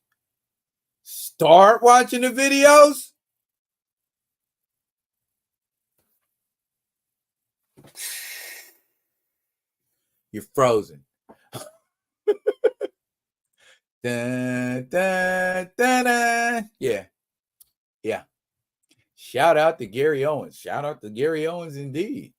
Start watching the videos? You're frozen. Dun, dun, dun, dun. Yeah. Shout out to Gary Owens. Shout out to Gary Owens indeed.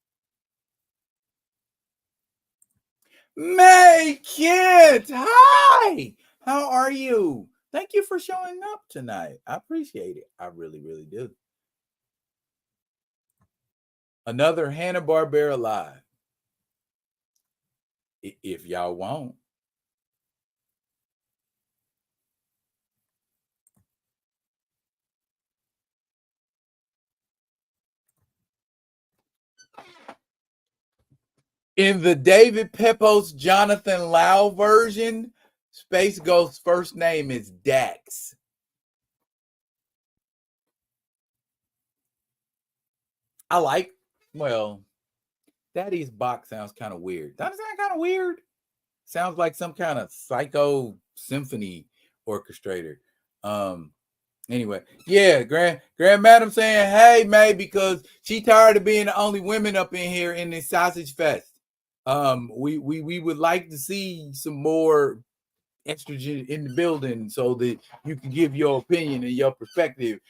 May Kent, hi. How are you? Thank you for showing up tonight. I appreciate it. I really, really do. Another Hanna-Barbera live. If y'all want. In the David Pepos Jonathan Lau version, Space Ghost's first name is Dax. I like, well, Daddy's Box sounds kind of weird. Doesn't it sound kind of weird? Sounds like some kind of psycho symphony orchestrator. Anyway, yeah, Grand Madam saying, hey, May, because she tired of being the only women up in here in this sausage fest. We would like to see some more estrogen in the building so that you can give your opinion and your perspective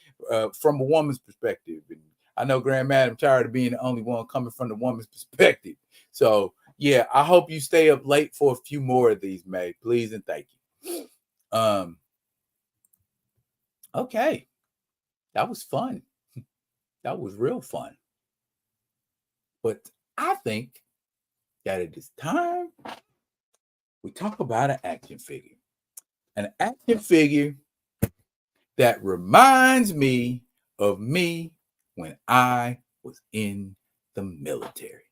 from a woman's perspective. And I know Grand Madam tired of being the only one coming from the woman's perspective. So yeah, I hope you stay up late for a few more of these, May, please and thank you. Okay, that was fun. That was real fun. But I think that it is time we talk about an action figure. An action figure that reminds me of me when I was in the military.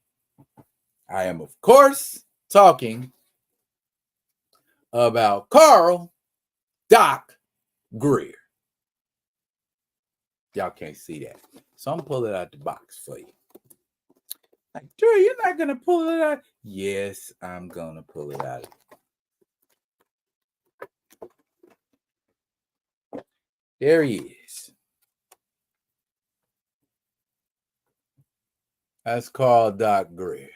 I am, of course, talking about Carl Doc Greer. Y'all can't see that. So I'm pulling it out the box for you. Like, Drew, you're not going to pull it out? Yes, I'm going to pull it out. There he is. That's Carl Doc Greer.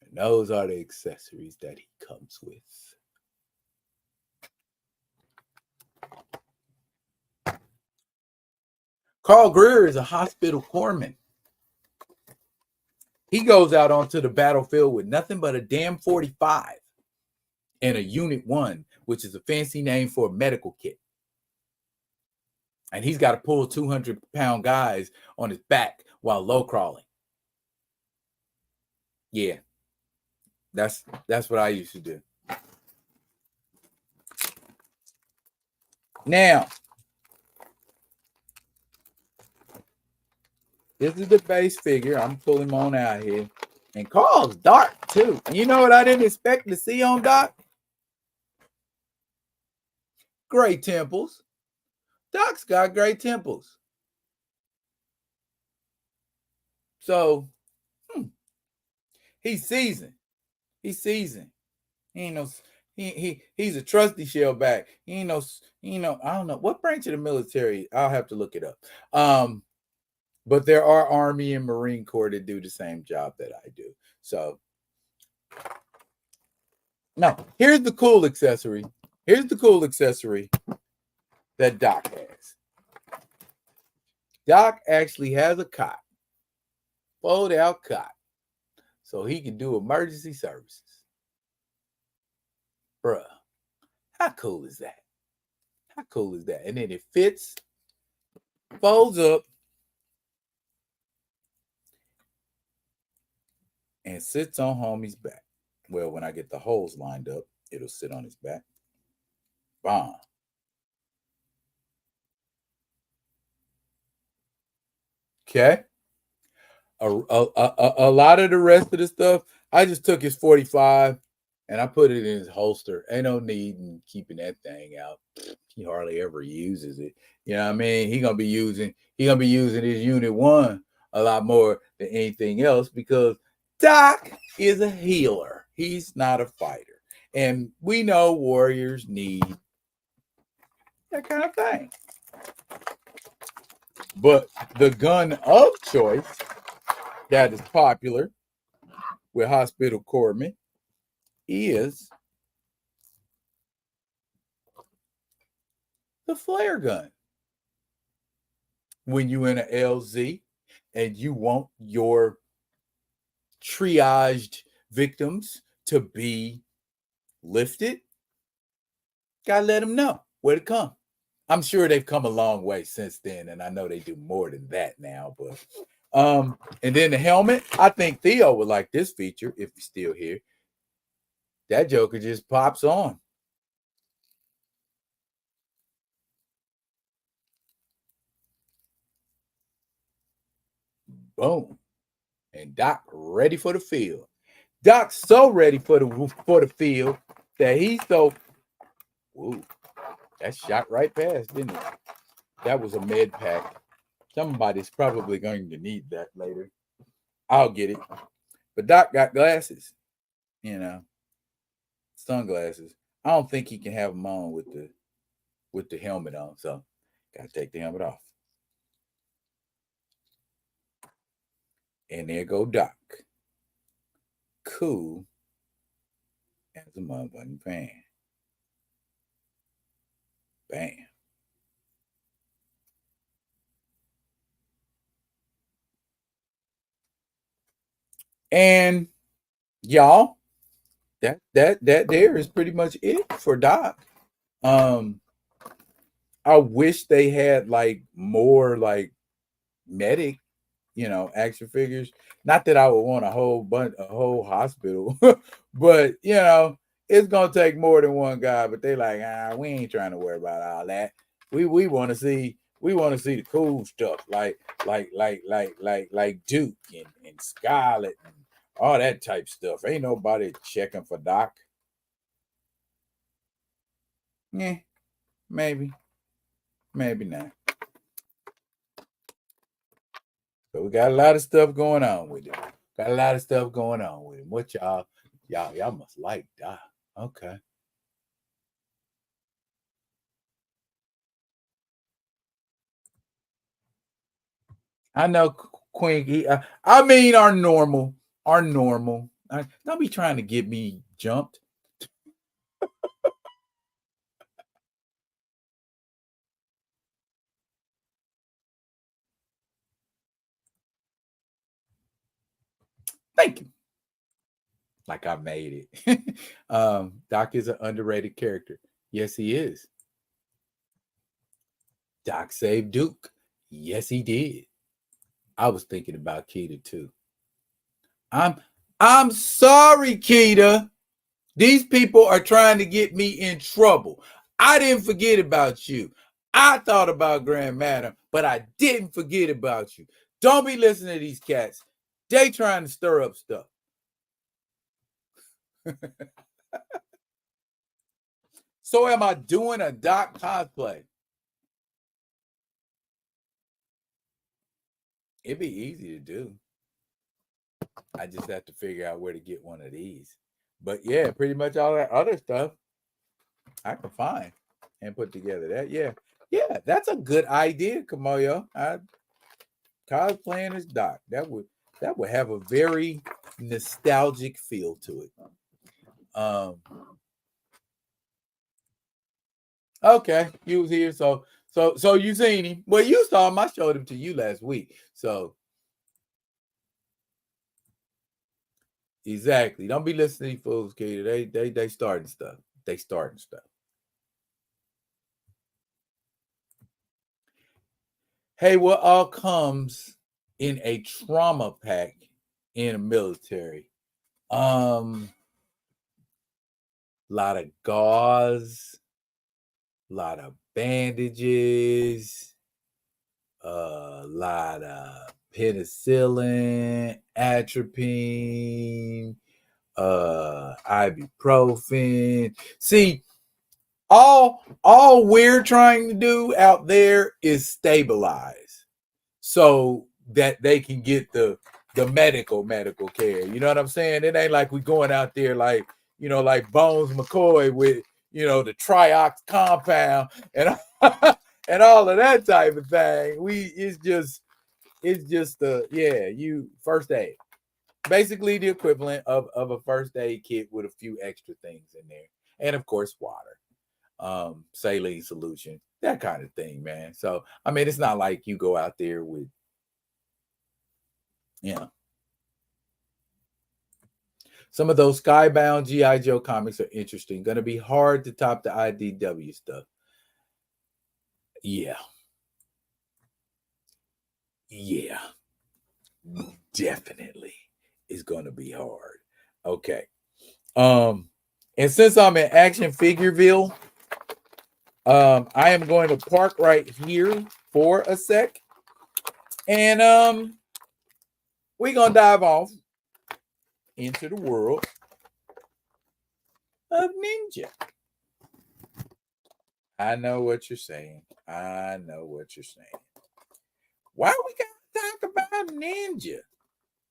And those are the accessories that he comes with. Carl Greer is a hospital corpsman. He goes out onto the battlefield with nothing but a damn 45 and a Unit 1, which is a fancy name for a medical kit. And he's got to pull 200-pound guys on his back while low crawling. Yeah, that's what I used to do. Now, this is the base figure. I'm pulling him on out here. And Carl's dark, too. And you know what I didn't expect to see on Doc? Gray temples. Doc's got gray temples. So, he's seasoned. He's seasoned. He ain't no... He's a trusty shellback. He ain't no, I don't know. What branch of the military? I'll have to look it up. But there are Army and Marine Corps that do the same job that I do. So, now, here's the cool accessory. Here's the cool accessory that Doc has. Doc actually has a cot. Fold out cot. So he can do emergency services. Bruh, how cool is that? How cool is that? And then it fits, folds up, and sits on homie's back. Well, when I get the holes lined up, it'll sit on his back. Bomb. Okay. A lot of the rest of the stuff, I just took his 45 and I put it in his holster. Ain't no need in keeping that thing out. He hardly ever uses it. You know what I mean? He's gonna be using his Unit 1 a lot more than anything else because Doc is a healer. He's not a fighter. And we know warriors need that kind of thing. But the gun of choice that is popular with hospital corpsmen is the flare gun. When you in an LZ and you want your triaged victims to be lifted, gotta let them know where to come. I'm sure they've come a long way since then, and I know they do more than that now. But and then the helmet, I think Theo would like this feature if he's still here. That joker just pops on. Boom. And Doc ready for the field. Doc's so ready for the field that he's so... Whoa, that shot right past, didn't it? That was a med pack. Somebody's probably going to need that later. I'll get it. But Doc got glasses, sunglasses. I don't think he can have them on with the helmet on, so gotta take the helmet off. And there go Doc. Cool as a motherfucking fan. Bam. And y'all, that there is pretty much it for Doc. I wish they had like more like medic, action figures. Not that I would want a whole hospital, but it's gonna take more than one guy. But they like, we ain't trying to worry about all that. We want to see the cool stuff, like Duke and Scarlet and all that type stuff. Ain't nobody checking for Doc. Yeah, maybe not. But we got a lot of stuff going on with him. What y'all must like Doc. Okay. I know Queen. I mean, our normal. Don't be trying to get me jumped. Thank you. Like I made it. Doc is an underrated character. Yes, he is. Doc saved Duke. Yes, he did. I was thinking about Keita too. I'm sorry, Keita. These people are trying to get me in trouble. I didn't forget about you. I thought about Grand Madam, but I didn't forget about you. Don't be listening to these cats. They trying to stir up stuff. So am I doing a Doc cosplay? It'd be easy to do. I just have to figure out where to get one of these. But yeah, pretty much all that other stuff I can find and put together. Yeah, that's a good idea, Kamoyo. Cosplaying as Doc. That would have a very nostalgic feel to it. Okay, you was here, so you seen him. Well, you saw him. I showed him to you last week. So exactly. Don't be listening to these fools, kid. They starting stuff. Hey, what all comes in a trauma pack in the military? Lot of gauze, lot of bandages, a lot of penicillin, atropine, ibuprofen. See, all we're trying to do out there is stabilize so that they can get the medical care. You know what I'm saying? It ain't like we going out there like like Bones McCoy with the Triox compound and and all of that type of thing. It's just you first aid. Basically the equivalent of a first aid kit with a few extra things in there. And of course water. Saline solution, that kind of thing, man. So I mean, it's not like you go out there with some of those Skybound G.I. Joe comics are interesting. Gonna be hard to top the IDW stuff. Yeah, definitely is gonna be hard. Okay. And since I'm in Action Figureville, I am going to park right here for a sec. And we're gonna dive off into the world of Ninja. I know what you're saying. Why we gotta talk about Ninja?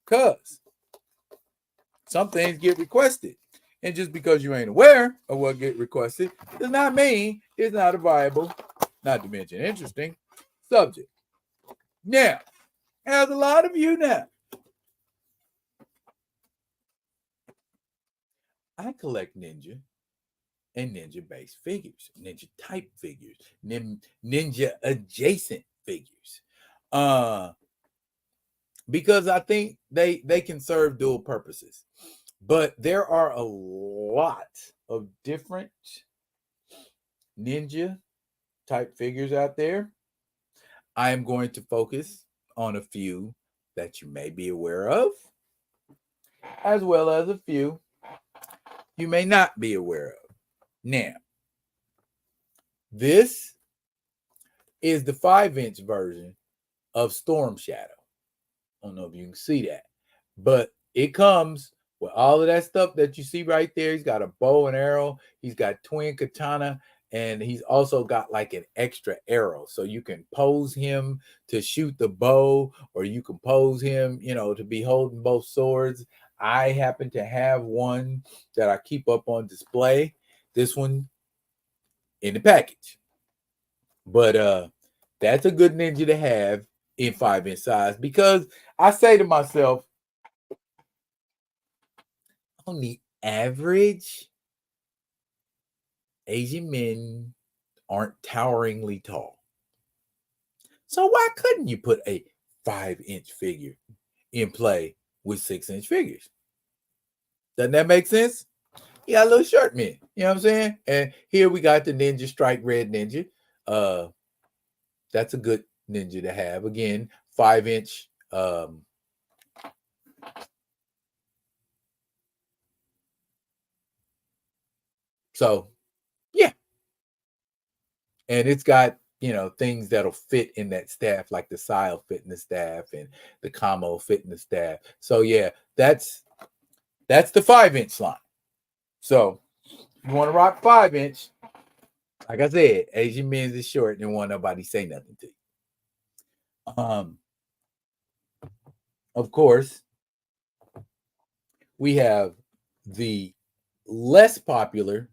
Cause some things get requested. And just because you ain't aware of what get requested does not mean it's not a viable, not to mention interesting, subject. Now, as a lot of you know, I collect Ninja and Ninja-based figures, Ninja-type figures, Ninja-adjacent figures. Because I think they can serve dual purposes. But there are a lot of different Ninja type figures out there. I am going to focus on a few that you may be aware of, as well as a few you may not be aware of. Now, this is the 5-inch version of Storm Shadow. I don't know if you can see that, but it comes with all of that stuff that you see right there. He's got a bow and arrow. He's got twin katana, and he's also got like an extra arrow. So you can pose him to shoot the bow, or you can pose him, to be holding both swords. I happen to have one that I keep up on display. This one in the package. But that's a good ninja to have in 5-inch size, because I say to myself, on the average, Asian men aren't toweringly tall. So why couldn't you put a 5-inch figure in play with 6-inch figures? Doesn't that make sense? You got a little short men, you know what I'm saying? And here we got the Ninja Strike Red Ninja. That's a good ninja to have. Again, 5-inch. So, yeah. And it's got, things that'll fit in that staff, like the Sile fit in the staff and the Camo fit in the staff. So, yeah, that's the 5-inch line. So, if you want to rock 5-inch, like I said, Asian men's is short and want nobody say nothing to you. Of course, we have the less popular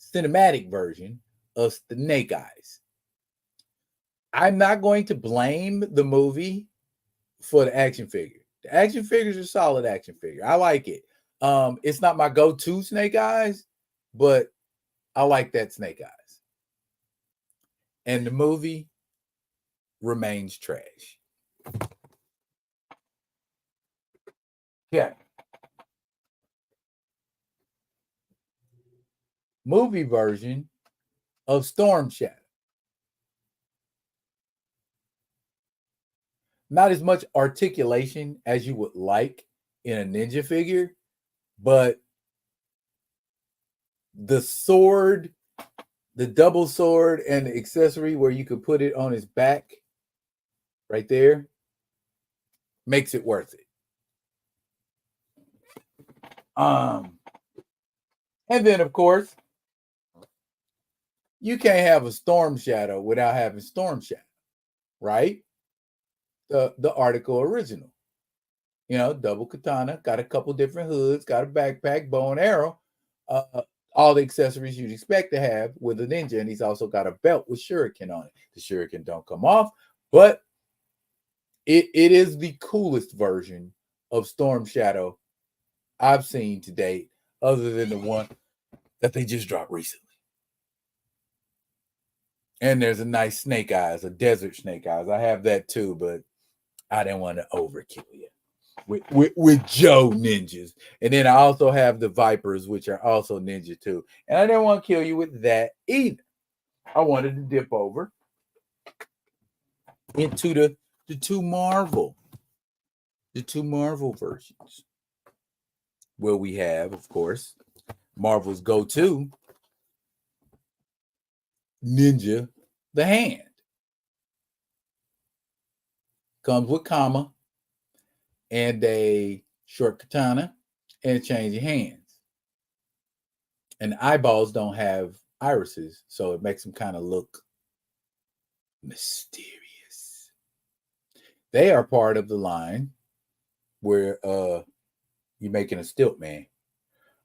cinematic version of Snake Eyes. I'm not going to blame the movie for the action figure. The action figures are solid action figure. I like it. It's not my go-to Snake Eyes, but I like that Snake Eyes. And the movie remains trash. Yeah. Movie version of Storm Shadow. Not as much articulation as you would like in a ninja figure, but the sword, the double sword, and the accessory where you could put it on his back right there makes it worth it. And then, of course, you can't have a Storm Shadow without having Storm Shadow, right? The article original. Double katana, got a couple different hoods, got a backpack, bow and arrow, all the accessories you'd expect to have with a ninja. And he's also got a belt with shuriken on it. The shuriken don't come off, but it is the coolest version of Storm Shadow I've seen to date, other than the one that they just dropped recently. And there's a nice Snake Eyes, a desert Snake Eyes. I have that too, but I didn't want to overkill you with Joe ninjas. And then I also have the Vipers, which are also ninja too. And I didn't want to kill you with that either. I wanted to dip over into the two Marvel versions, where we have, of course, Marvel's go-to ninja, the Hand. Comes with Kama and a short katana and a change of hands. And the eyeballs don't have irises, so it makes them kind of look mysterious. They are part of the line where you're making a stilt man.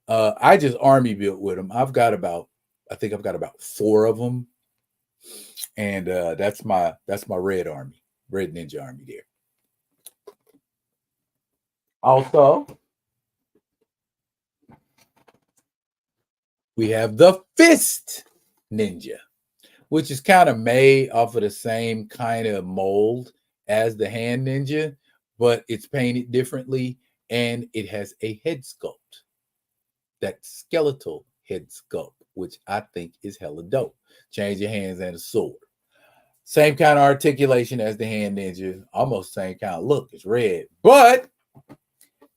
I just army built with them. I've got about 4 of them, and that's my red ninja army there. Also, we have the Fist Ninja, which is kind of made off of the same kind of mold as the Hand Ninja, but it's painted differently, and it has a head sculpt. That skeletal head sculpt, which I think is hella dope. Change your hands and a sword. Same kind of articulation as the hand ninja. Almost same kind of look. It's red. But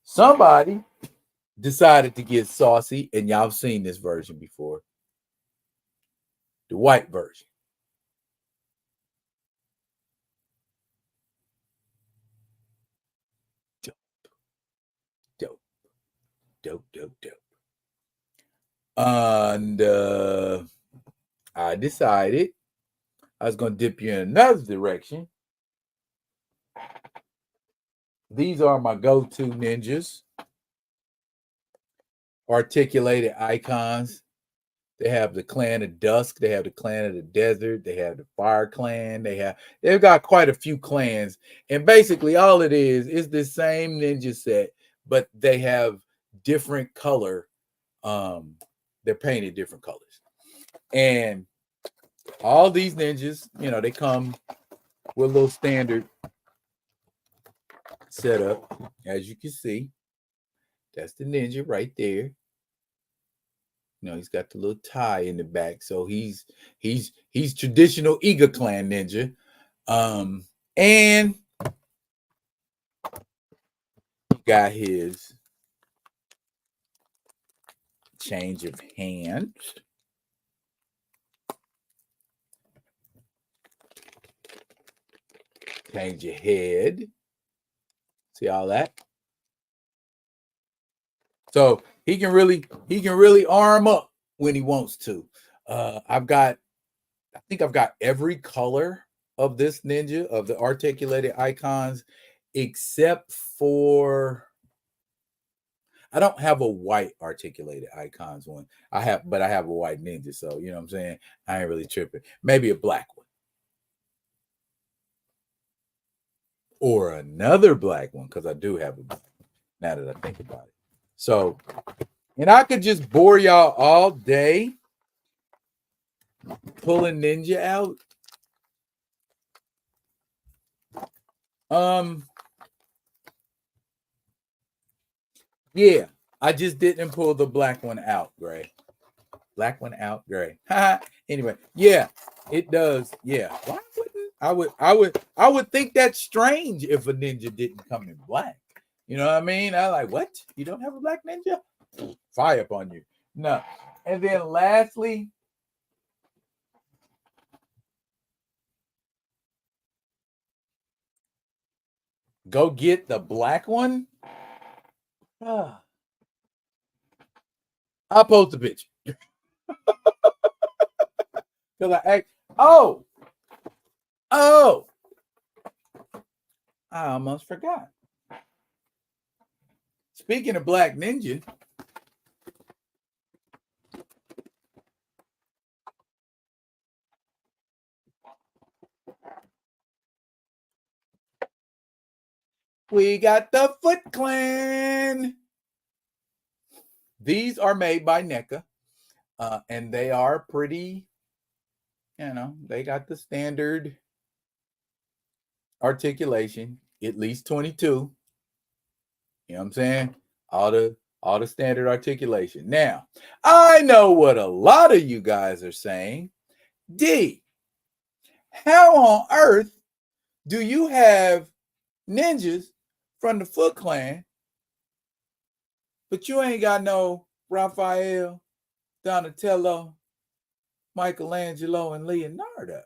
somebody decided to get saucy, and y'all have seen this version before. The white version. Dope. Dope. Dope, dope, dope. And I decided I was going to dip you in another direction. These are my go-to ninjas. Articulated icons. They have the Clan of Dusk. They have the Clan of the Desert. They have the Fire Clan. They've got quite a few clans. And basically all it is the same ninja set, but they have different color. They're painted different colors. And all these ninjas, they come with a little standard setup. As you can see, that's the ninja right there. He's got the little tie in the back, so he's traditional Iga Clan ninja, and he got his change of hands. Change your head. See all that? So he can really arm up when he wants to. I think I've got every color of this ninja, of the articulated icons, except for I don't have a white articulated icons one. But I have a white ninja, so you know what I'm saying? I ain't really tripping. Maybe a black one. Or another black one, because I do have a black one, now that I think about it. So, and I could just bore y'all all day pulling ninja out. Yeah, I just didn't pull the black one out, Gray. Black one out, Gray. Anyway, yeah, it does. Yeah. Why wouldn't I would think that's strange if a ninja didn't come in black. You know what I mean? I like, what? You don't have a black ninja? Fire up on you. No. And then lastly, go get the black one. I'll post a picture. Because I almost forgot. Speaking of Black Ninja, we got the Foot Clan. These are made by NECA, and they are pretty, they got the standard articulation, at least 22. You know what I'm saying? All the standard articulation. Now, I know what a lot of you guys are saying. D, how on earth do you have ninjas from the Foot Clan, but you ain't got no Raphael, Donatello, Michelangelo, and Leonardo?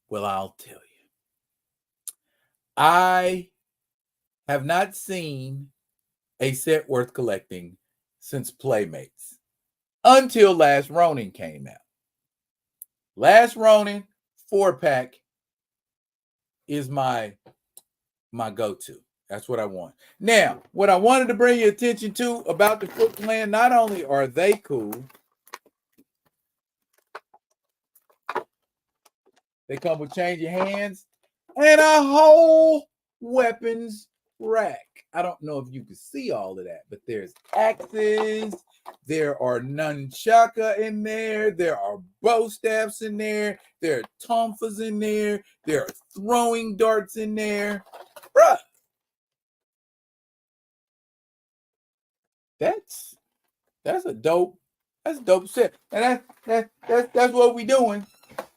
Well, I'll tell you. I have not seen a set worth collecting since Playmates until Last Ronin came out. Last Ronin 4-pack is my go-to. That's what I want. Now, what I wanted to bring your attention to about the Foot Clan, not only are they cool, they come with change of hands and a whole weapons rack. I don't know if you can see all of that, but there's axes, there are nunchaka in there, there are bow staffs in there, there are tonfas in there, there are throwing darts in there. Bruh. That's a dope That's a dope set. And that's what we doing.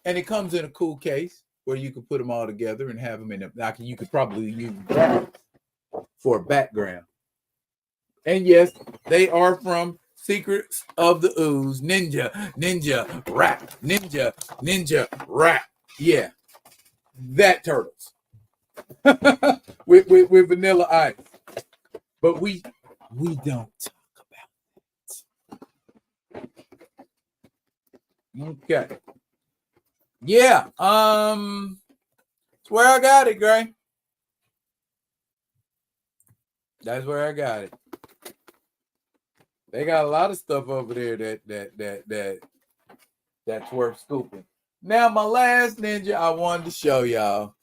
And it comes in a cool case where you can put them all together and have them in a, like you could probably use that for a background. And yes, they are from Secrets of the Ooze, Ninja Rap, Ninja Rap. Yeah, that Turtles with Vanilla Ice. But we don't talk about it. Okay. Yeah. That's where I got it, Gray. That's where I got it. They got a lot of stuff over there that's worth scooping. Now, my last ninja I wanted to show y'all.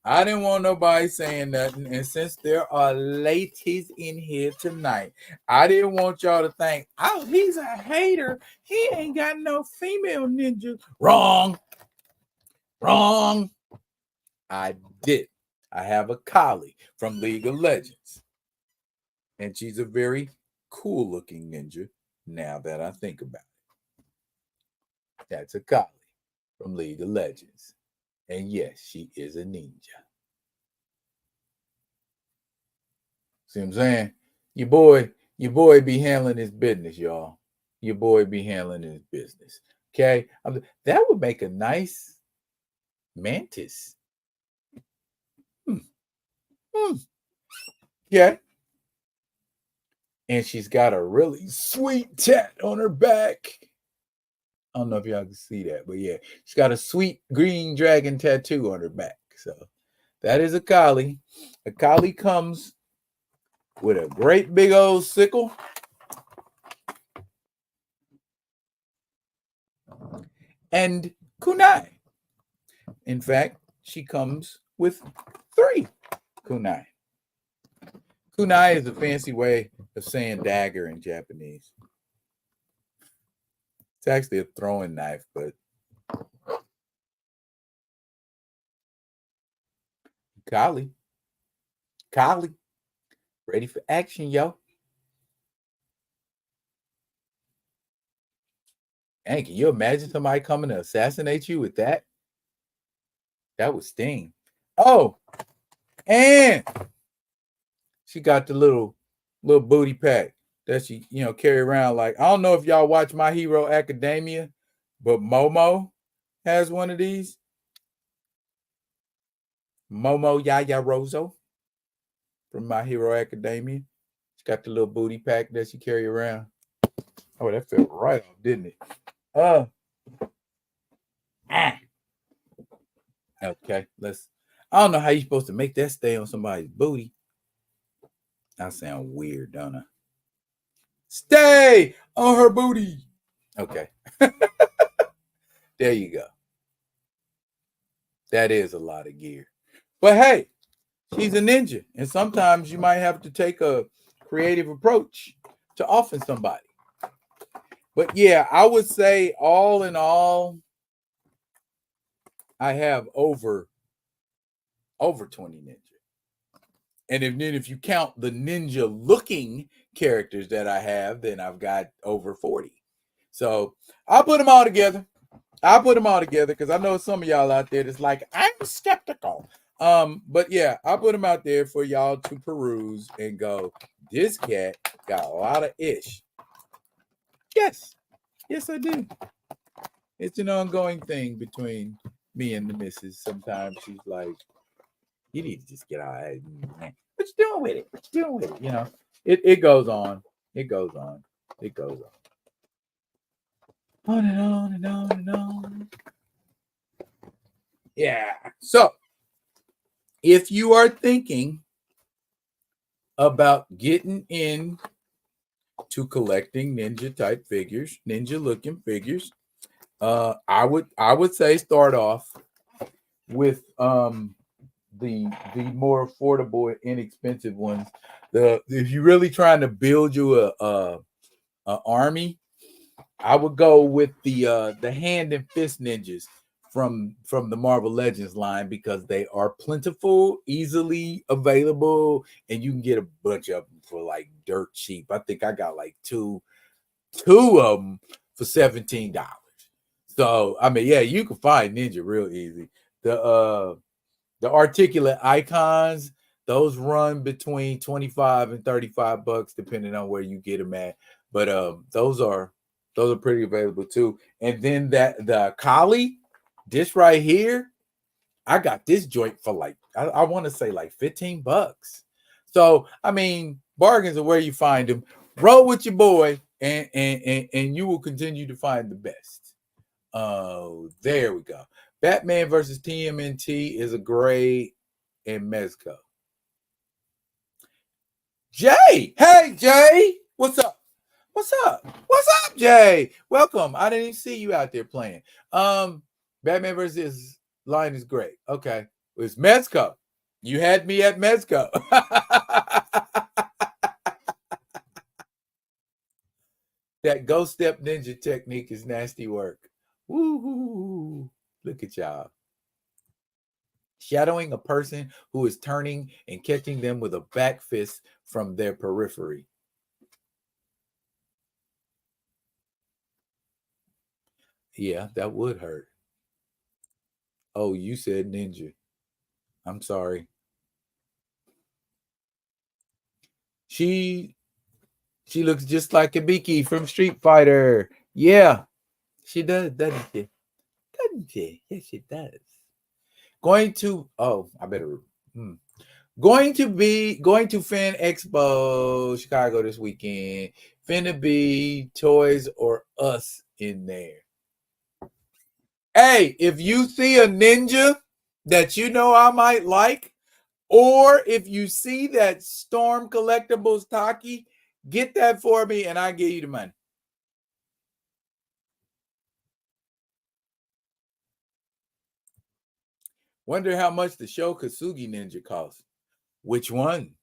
I didn't want nobody saying nothing. And since there are ladies in here tonight, I didn't want y'all to think, oh, he's a hater. He ain't got no female ninjas. Wrong. I did. I have a colleague from League of Legends. And she's a very cool looking ninja now that I think about it. That's a colleague from League of Legends. And yes, she is a ninja. See what I'm saying? Your boy be handling his business, y'all. Your boy be handling his business. Okay? That would make a nice mantis. Yeah. And she's got a really sweet tat on her back. I don't know if y'all can see that, but yeah, she's got a sweet green dragon tattoo on her back. So that is a collie. A collie comes with a great big old sickle. And kunai. In fact, she comes with 3 kunai. Kunai is a fancy way of saying dagger in Japanese. It's actually a throwing knife, but Kali, ready for action, yo. Hey, can you imagine somebody coming to assassinate you with that? That would sting. Oh, and she got the little booty pack that she, carry around. Like, I don't know if y'all watch My Hero Academia, but Momo has one of these. Momo Yayarozo from My Hero Academia. She got the little booty pack that she carry around. Oh, that felt right off, didn't it? Okay, I don't know how you're supposed to make that stay on somebody's booty. I sound weird, don't I? Stay on her booty. Okay. There you go. That is a lot of gear. But hey, she's a ninja. And sometimes you might have to take a creative approach to offing somebody. But yeah, I would say all in all, I have over 20 ninja. And if you count the ninja looking characters that I have, then I've got over 40. So I'll put them all together. Because I know some of y'all out there that's like, I'm skeptical. But yeah, I'll put them out there for y'all to peruse and go, this cat got a lot of ish. Yes, I do. It's an ongoing thing between me and the missus. Sometimes she's like, you need to just get out. What you doing with it? It goes on. It goes on. On and on and on and on. Yeah. So, if you are thinking about getting in to collecting ninja type figures, ninja looking figures, I would say start off with the more affordable, inexpensive ones. If you're really trying to build you a army, I would go with the hand and fist ninjas from the Marvel Legends line, because they are plentiful, easily available, and you can get a bunch of them for like dirt cheap. I think I got like two of them for $17. So I mean, yeah, you can find Ninja real easy. The articulate icons, those run between 25 and 35 bucks, depending on where you get them at. But those are pretty available too. And then the Kali, this right here, I got this joint for like I want to say like 15 bucks. So I mean, bargains are where you find them. Roll with your boy, and you will continue to find the best. Oh, there we go. Batman versus TMNT is a gray and Mezco. Jay, hey Jay, what's up? What's up? What's up, Jay? Welcome. I didn't even see you out there playing. Batman versus Lion is great. Okay, it's Mezco. You had me at Mezco. That ghost step ninja technique is nasty work. Woo! Look at y'all. Shadowing a person who is turning and catching them with a back fist from their periphery. Yeah, that would hurt. Oh, you said ninja. I'm sorry. She looks just like Ibiki from Street Fighter. Yeah, she does, doesn't she? Doesn't she? Yes, she does. Going to I better. Going to Fan Expo Chicago this weekend. Finna be Toys or Us in there. Hey, if you see a ninja that you know I might like, or if you see that Storm Collectibles Taki, get that for me and I give you the money. Wonder how much the Sho Kosugi Ninja costs. Which one?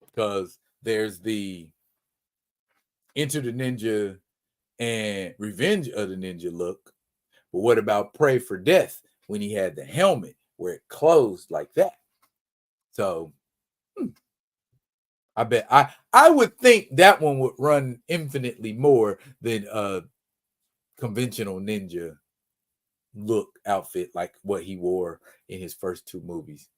Because there's the Enter the Ninja and Revenge of the Ninja look. But what about Pray for Death when he had the helmet where it closed like that? So I bet I would think that one would run infinitely more than a conventional ninja look outfit like what he wore in his first two movies.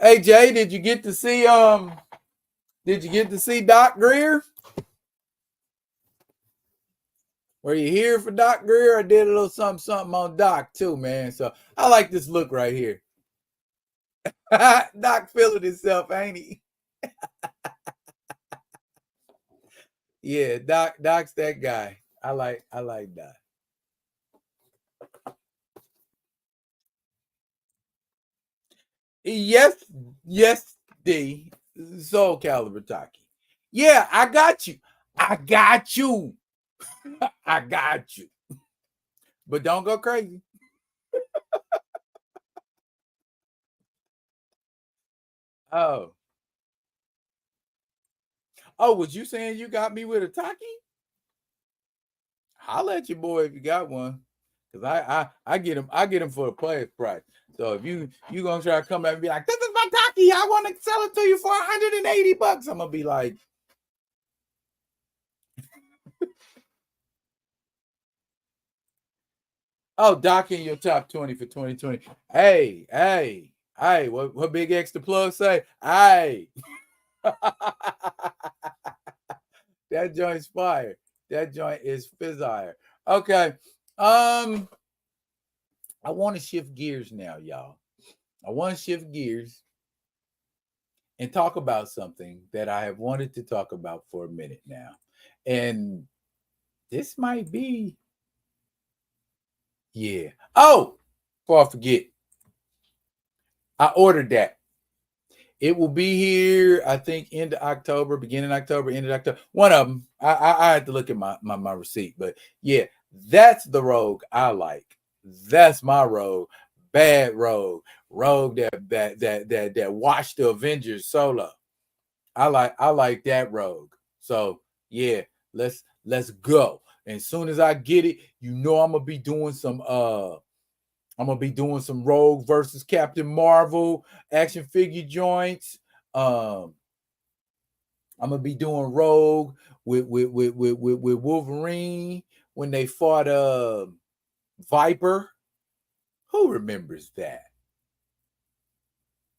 Hey Jay, did you get to see Doc Greer? Were you here for Doc Greer? I did a little something on Doc too, man. So I like this look right here. Doc feeling himself, ain't he? Yeah, Doc's that guy. I like Doc. Yes, D. Soul Calibur Taki. Yeah, I got you. I got you. I got you. But don't go crazy. Oh. Oh, was you saying you got me with a Taki? I'll let you boy if you got one. Cause I get him for the player's price. So if you gonna try to come back and be like, this is my Taki, I want to sell it to you for $180, I'm gonna be like, oh, Doc in your top 20 for 2020. Hey, what Big X the plug say? Hey. That joint's fire. That joint is fizire. Okay. I want to shift gears now, y'all. I want to shift gears and talk about something that I have wanted to talk about for a minute now. And this might be, yeah. Oh, before I forget, I ordered that. It will be here, I think, end of October, beginning of October, end of October. One of them. I had to look at my receipt, but yeah, that's the Rogue I like. That's my Rogue. Bad Rogue. Rogue that watched the Avengers solo. I like that Rogue. So yeah, let's go. And as soon as I get it, I'm gonna be doing some Rogue versus Captain Marvel action figure joints. I'm gonna be doing Rogue with Wolverine when they fought Viper. Who remembers that?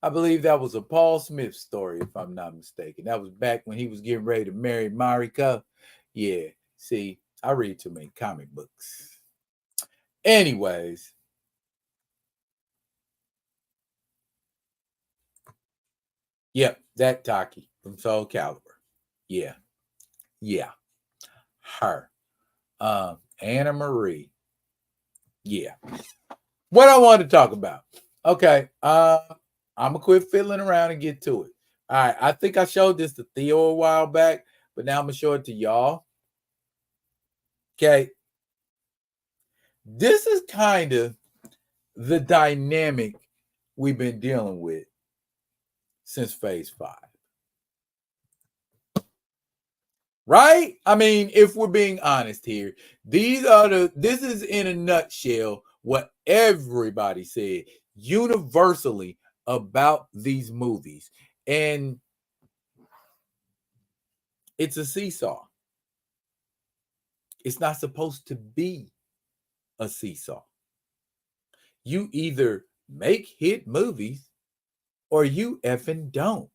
I believe that was a Paul Smith story, if I'm not mistaken. That was back when he was getting ready to marry Marika. Yeah, see, I read too many comic books. Anyways, yep, that Taki from Soul Calibur. Yeah, yeah, her. Anna Marie. Yeah. What I wanted to talk about. Okay, I'm gonna quit fiddling around and get to it. All right, I think I showed this to Theo a while back, but now I'm gonna show it to y'all. Okay, this is kind of the dynamic we've been dealing with since phase 5. Right? I mean, if we're being honest here, this is in a nutshell what everybody said universally about these movies. And it's a seesaw. It's not supposed to be a seesaw. You either make hit movies or you effing don't.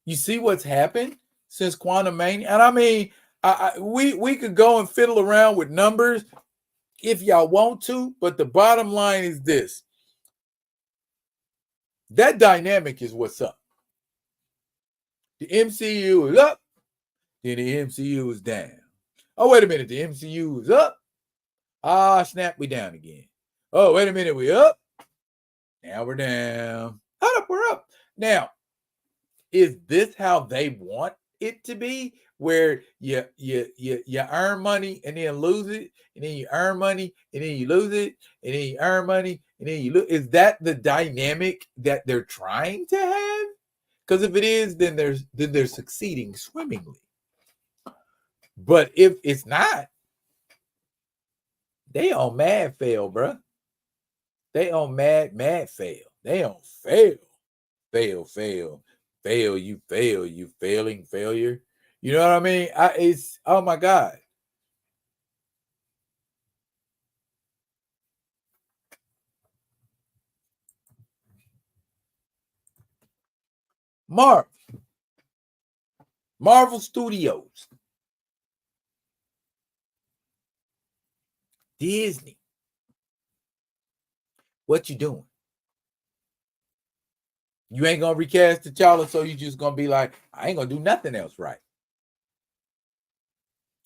You see what's happened since Quantumania? And I mean, we could go and fiddle around with numbers if y'all want to, but the bottom line is this. That dynamic is what's up. The MCU is up, then the MCU is down. Oh, wait a minute, the MCU is up. Ah, snap, we down again. Oh, wait a minute, we up. Now we're down. Hold up, we're up. Now, is this how they want it to be? Where you earn money and then lose it, and then you earn money and then you lose it, and then you earn money and then you lose. Is that the dynamic that they're trying to have? Because if it is, then they're succeeding swimmingly. But if it's not, they on mad fail, bro. They on mad fail. They on fail, you fail, you failing failure. You know what I mean? It's oh my god. Marvel Studios, Disney. What you doing? You ain't gonna recast T'Challa, so you just gonna be like, I ain't gonna do nothing else right.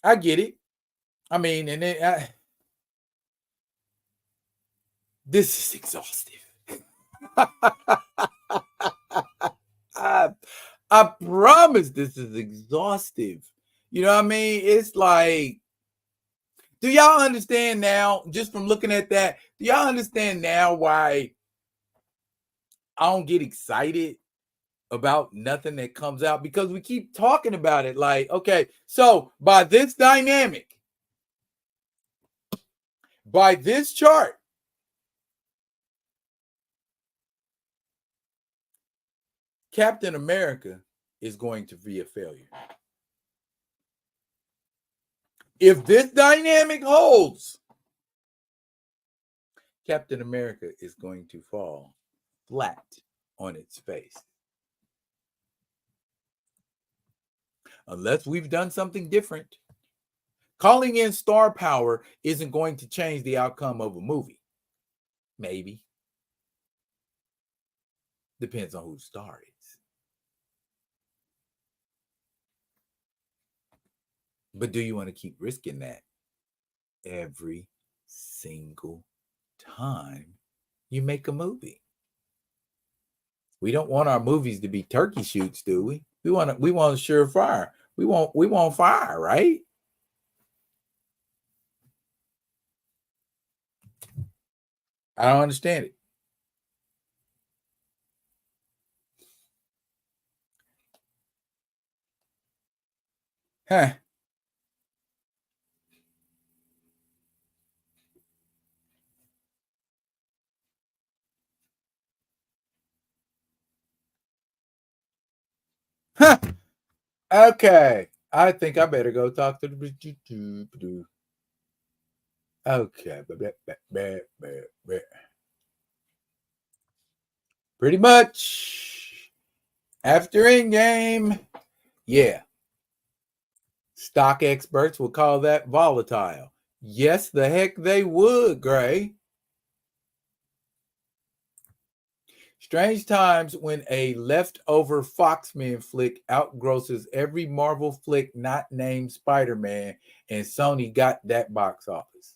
I get it. I mean, and then this is exhaustive. I promise this is exhaustive. You know what I mean? It's like, do y'all understand now, just from looking at that, do y'all understand now why I don't get excited about nothing that comes out? Because we keep talking about it like, okay, so by this dynamic, by this chart, Captain America is going to be a failure. If this dynamic holds, Captain America is going to fall flat on its face. Unless we've done something different. Calling in star power isn't going to change the outcome of a movie. Maybe. Depends on who the star is. But do you want to keep risking that every single time you make a movie? We don't want our movies to be turkey shoots, do we? We want surefire. We want fire, right? I don't understand it. Huh. Okay. I think I better go talk to the. Okay. Pretty much. After Endgame, yeah. Stock experts will call that volatile. Yes, the heck they would, Gray. Strange times when a leftover Foxman flick outgrosses every Marvel flick not named Spider-Man, and Sony got that box office.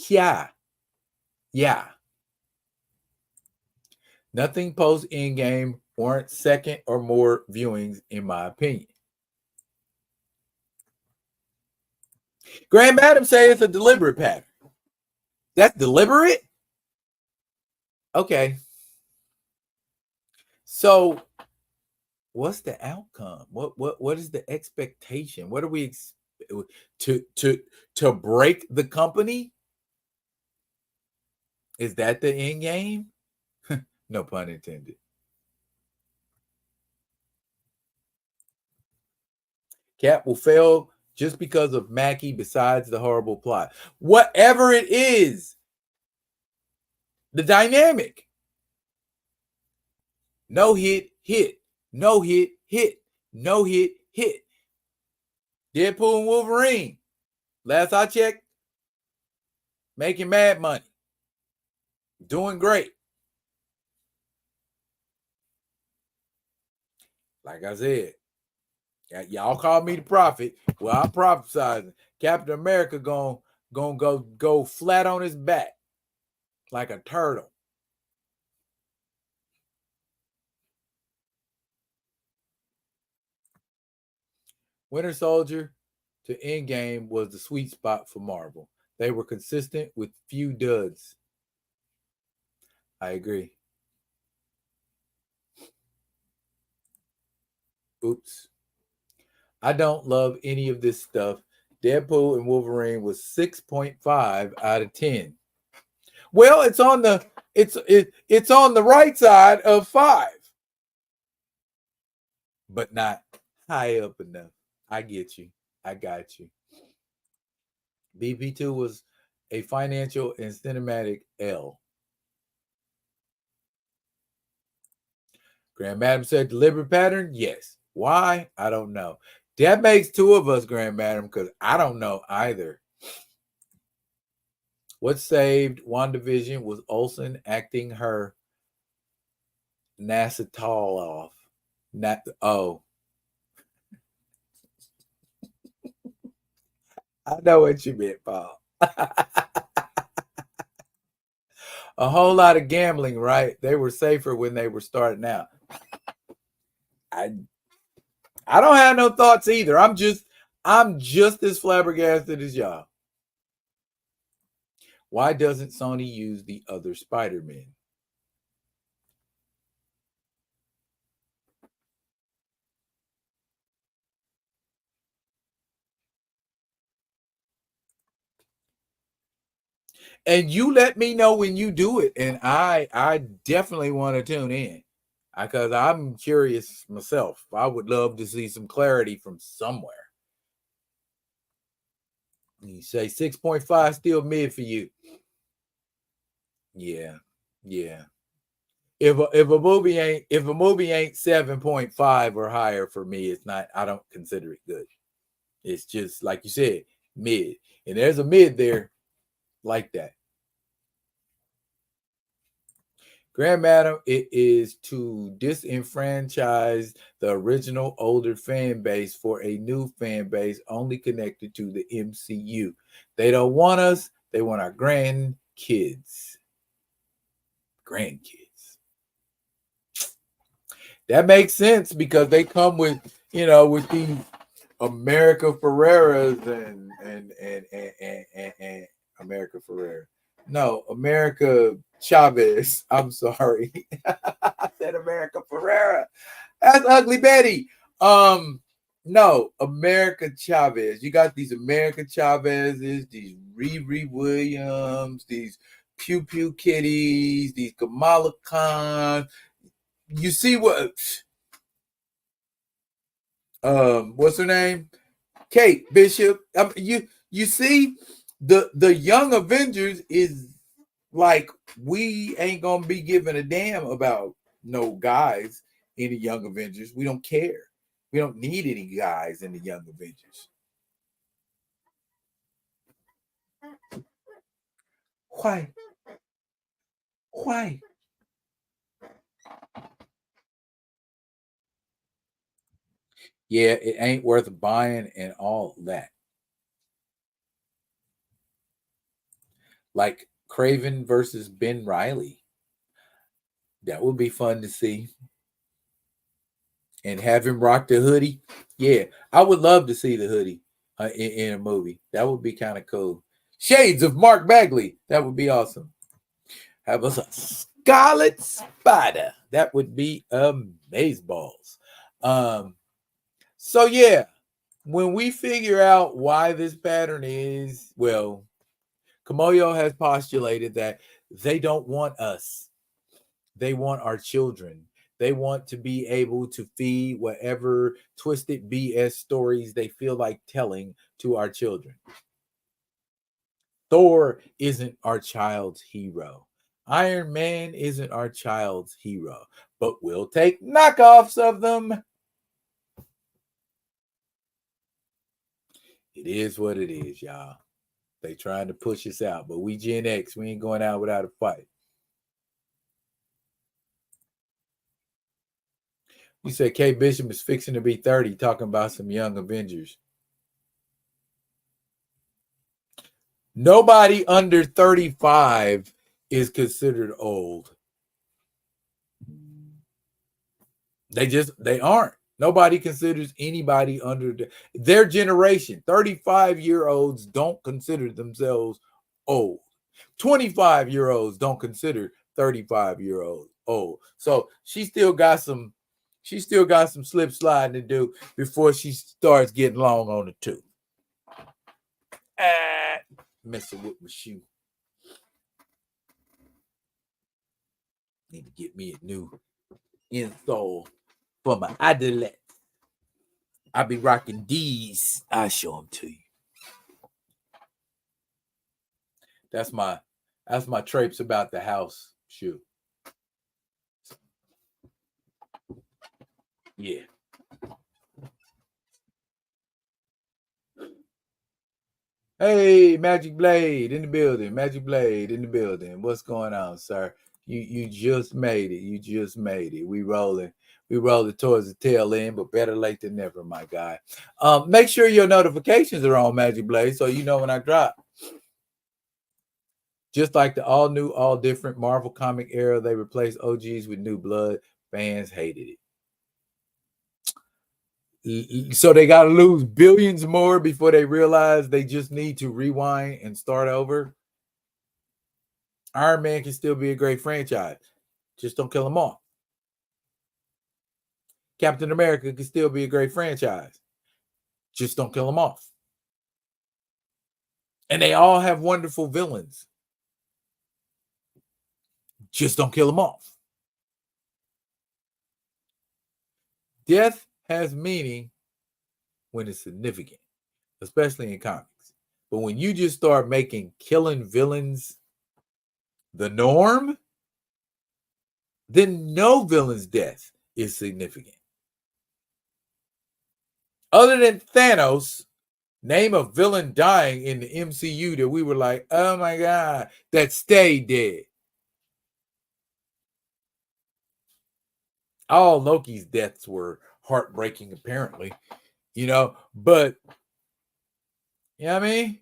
Yeah. Yeah. Nothing post Endgame warrants second or more viewings, in my opinion. Graham Adams say it's a deliberate pattern. That's deliberate? Okay. So what's the outcome? What is the expectation? What are we to break the company? Is that the end game? No pun intended. Cap will fail just because of Mackie, besides the horrible plot. Whatever it is, the dynamic. No hit, hit. No hit, hit. No hit, hit. Deadpool and Wolverine. Last I checked, making mad money. Doing great. Like I said, y'all call me the prophet. Well, I'm prophesizing. Captain America gonna go flat on his back like a turtle. Winter Soldier to Endgame was the sweet spot for Marvel. They were consistent with few duds. I agree. Oops. I don't love any of this stuff. Deadpool and Wolverine was 6.5 out of 10. Well, it's on the right side of 5. But not high up enough. I get you. I got you. BP2 was a financial and cinematic L. Graham Adams said deliberate pattern? Yes. Why? I don't know. That makes 2 of us, Graham Adams, because I don't know either. What saved WandaVision was Olsen acting her Nasatol off. I know what you meant, Paul. A whole lot of gambling, right? They were safer when they were starting out. I don't have no thoughts either. I'm just as flabbergasted as y'all. Why doesn't Sony use the other Spider-Man? And you let me know when you do it, and I definitely want to tune in because I'm curious myself. I would love to see some clarity from somewhere. You say 6.5 still mid for you. Yeah. If a movie ain't 7.5 or higher for me, it's not. I don't consider it good. It's just like you said, mid, and there's a mid there like that. Grand Madam, it is to disenfranchise the original older fan base for a new fan base only connected to the MCU. They don't want us. They want our grandkids. That makes sense because they come with these America Ferreras and America Ferrera. No, America Chavez. I'm sorry. I said America Ferrera. That's Ugly Betty. No, America Chavez. You got these America Chavezes, these Riri Williams, these Pew Pew Kitties, these Kamala Khan. You see what? What's her name? Kate Bishop. You see the Young Avengers is like we ain't gonna be giving a damn about no guys in the Young Avengers. We don't care. We don't need any guys in the Young Avengers. Why? Why? Yeah, it ain't worth buying and all that. Like Craven versus Ben Riley. That would be fun to see. And have him rock the hoodie. Yeah, I would love to see the hoodie in a movie. That would be kind of cool. Shades of Mark Bagley. That would be awesome. Have us a Scarlet Spider. That would be amazeballs. So yeah, when we figure out why this pattern is, well, Kimoyo has postulated that they don't want us. They want our children. They want to be able to feed whatever twisted BS stories they feel like telling to our children. Thor isn't our child's hero. Iron Man isn't our child's hero, but we'll take knockoffs of them. It is what it is, y'all. They trying to push us out, but we Gen X, we ain't going out without a fight. You said Kate Bishop is fixing to be 30, talking about some young Avengers. Nobody under 35 is considered old. They aren't. Nobody considers anybody under their generation. 35-year-olds don't consider themselves old. 25-year-olds don't consider 35-year-olds old. So she still got some slip sliding to do before she starts getting long on the tooth. Messing with my shoe. Need to get me a new insole for my Adilet. I'll be rocking these. I'll show them to you. That's my Trapes About the House shoe. Yeah. Hey, Magic Blade in the building. Magic Blade in the building. What's going on, sir? You just made it. You just made it. We rolling towards the tail end, but better late than never, my guy. Make sure your notifications are on, Magic Blade, so you know when I drop. Just like the all new, all different Marvel comic era, they replaced OGs with new blood. Fans hated it. So they got to lose billions more before they realize they just need to rewind and start over. Iron Man can still be a great franchise. Just don't kill them off. Captain America can still be a great franchise. Just don't kill them off. And they all have wonderful villains. Just don't kill them off. Death has meaning when it's significant, especially in comics. But when you just start making killing villains the norm, then no villain's death is significant. Other than Thanos, name a villain dying in the MCU that we were like, oh my God, that stayed dead. All Loki's deaths were heartbreaking, apparently, but you know what I mean?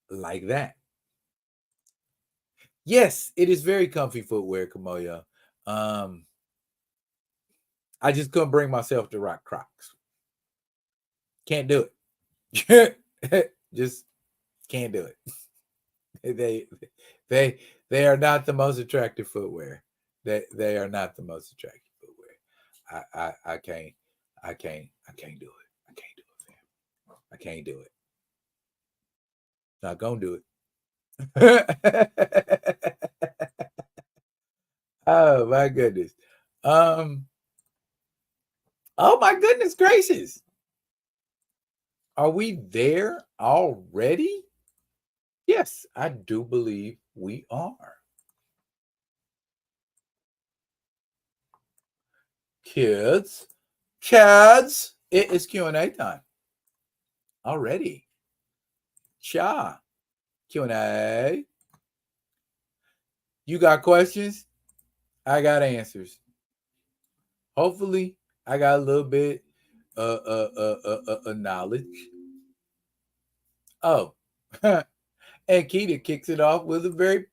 Like that. Yes, it is very comfy footwear, Kamoya. I just couldn't bring myself to rock Crocs. Can't do it. Just can't do it. They are not the most attractive footwear. They are not the most attractive footwear. I can't do it. I can't do it, fam. I can't do it. Not gonna do it. Oh my goodness. Oh my goodness gracious. Are we there already? Yes, I do believe we are. Kids, it is Q&A time already. Cha, Q&A. You got questions? I got answers. Hopefully, I got a little bit knowledge. Oh, and Keita kicks it off with a very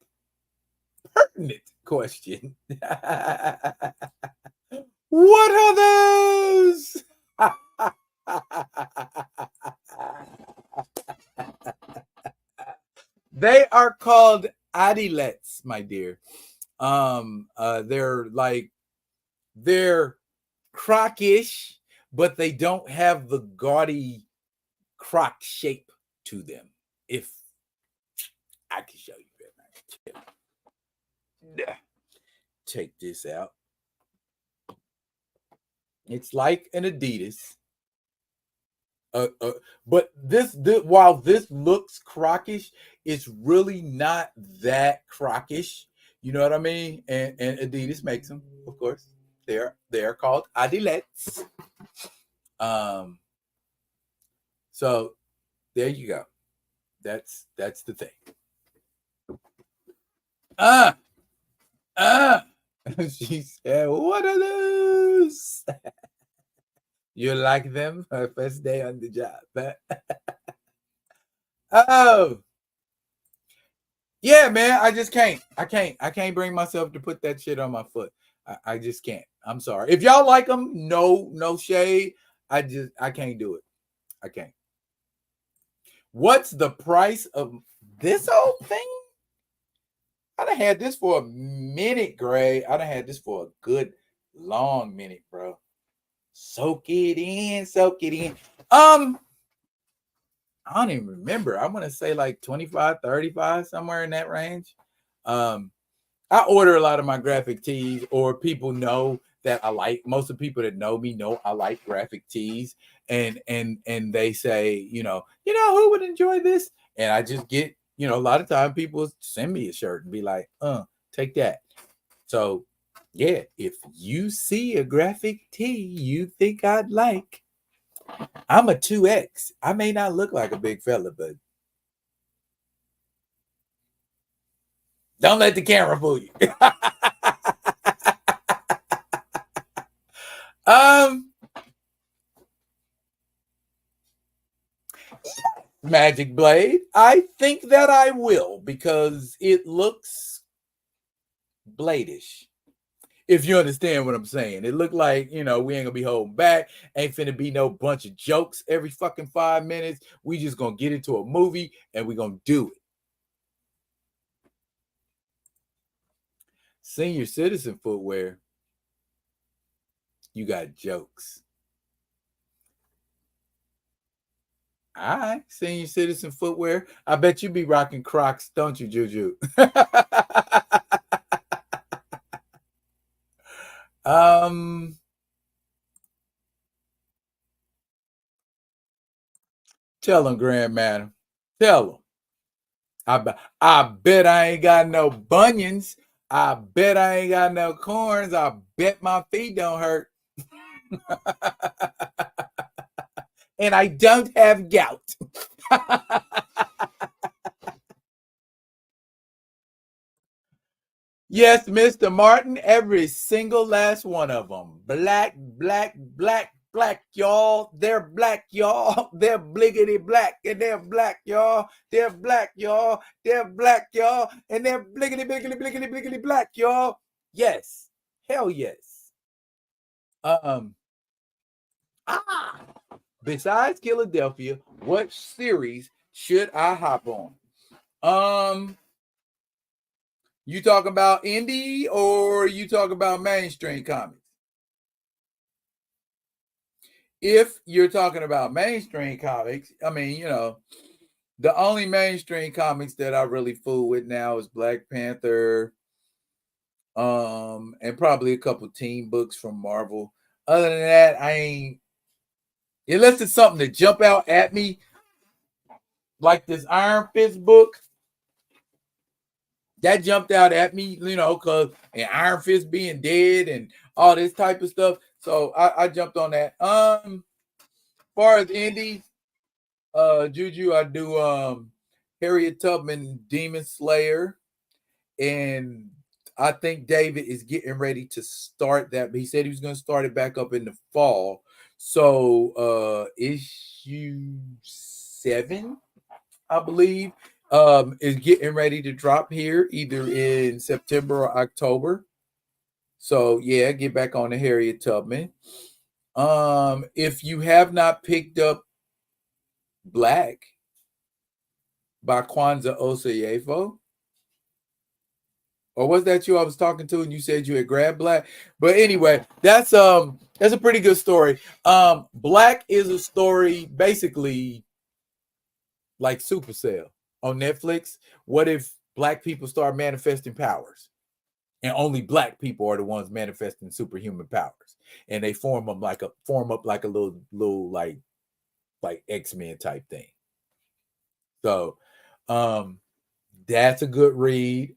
pertinent question. What are those? They are called adilets, my dear. They're crockish, but they don't have the gaudy croc shape to them. If I can show you that. Check this out. It's like an Adidas. But this while this looks crockish, it's really not that crockish. You know what I mean? And Adidas makes them, of course. They're called Adilets. So there you go. That's the thing. She said, "What are those?" You like them? Her first day on the job. Oh, yeah, man. I just can't. I can't bring myself to put that shit on my foot. I just can't. I'm sorry. If y'all like them, no shade. I can't do it. I can't. What's the price of this old thing? I done had this for a minute, Gray. I done had this for a good long minute, bro. Soak it in. I don't even remember. I'm gonna say like 25, 35, somewhere in that range. I order a lot of my graphic tees, or people know that I like. Most of the people that know me know I like graphic tees, and they say, you know who would enjoy this, and I just get, a lot of time people send me a shirt and be like, take that. So yeah, if you see a graphic tee you think I'd like, I'm a 2X. I may not look like a big fella, but don't let the camera fool you. Magic Blade. I think that I will, because it looks bladish. If you understand what I'm saying. It looked like, we ain't gonna be holding back. Ain't finna be no bunch of jokes every fucking 5 minutes. We just gonna get into a movie and we gonna do it. Senior citizen footwear. You got jokes. All right, senior citizen footwear. I bet you be rocking Crocs, don't you, Juju? Tell him, Grand Madam. Tell him. I bet I ain't got no bunions. I bet I ain't got no corns. I bet my feet don't hurt. And I don't have gout. Yes, Mr. Martin, every single last one of them. Black, y'all. They're black, y'all. They're bliggity black, and they're black, y'all. They're black, y'all. They're black, y'all. And they're bliggity black, y'all. Yes. Hell yes. Besides Philadelphia, what series should I hop on? You talking about indie or you talking about mainstream comics? If you're talking about mainstream comics, I mean, the only mainstream comics that I really fool with now is Black Panther, and probably a couple team books from Marvel. Other than that, I ain't, unless it's something to jump out at me, like this Iron Fist book. That jumped out at me, because and Iron Fist being dead and all this type of stuff. So I jumped on that. Far as indies, Juju, I do Harriet Tubman Demon Slayer, and I think David is getting ready to start that. He said he was going to start it back up in the fall. So issue 7, I believe, is getting ready to drop here either in September or October. So yeah, get back on the Harriet Tubman. If you have not picked up Black by Kwanzaa Osayefo, or was that you I was talking to and you said you had grabbed Black? But anyway, that's a pretty good story. Black is a story basically like Supercell on Netflix. What if Black people start manifesting powers? And only Black people are the ones manifesting superhuman powers, and they form up like a little like X-Men type thing. So that's a good read.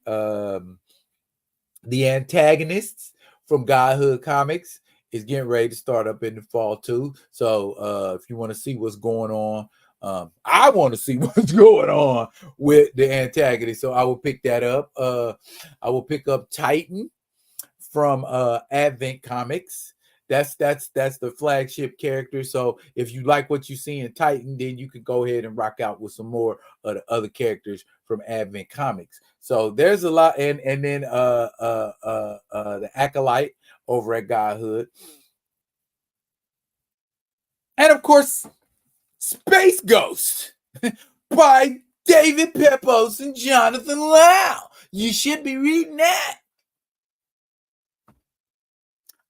The Antagonists from Godhood Comics is getting ready to start up in the fall too. So if you want to see what's going on, I want to see what's going on with the Antagonist. So I will pick that up. I will pick up Titan from Advent Comics. That's the flagship character. So if you like what you see in Titan, then you can go ahead and rock out with some more of the other characters from Advent Comics. So there's a lot, and then the Acolyte over at Godhood, and of course Space Ghost by David Pepose and Jonathan Lau. You should be reading that.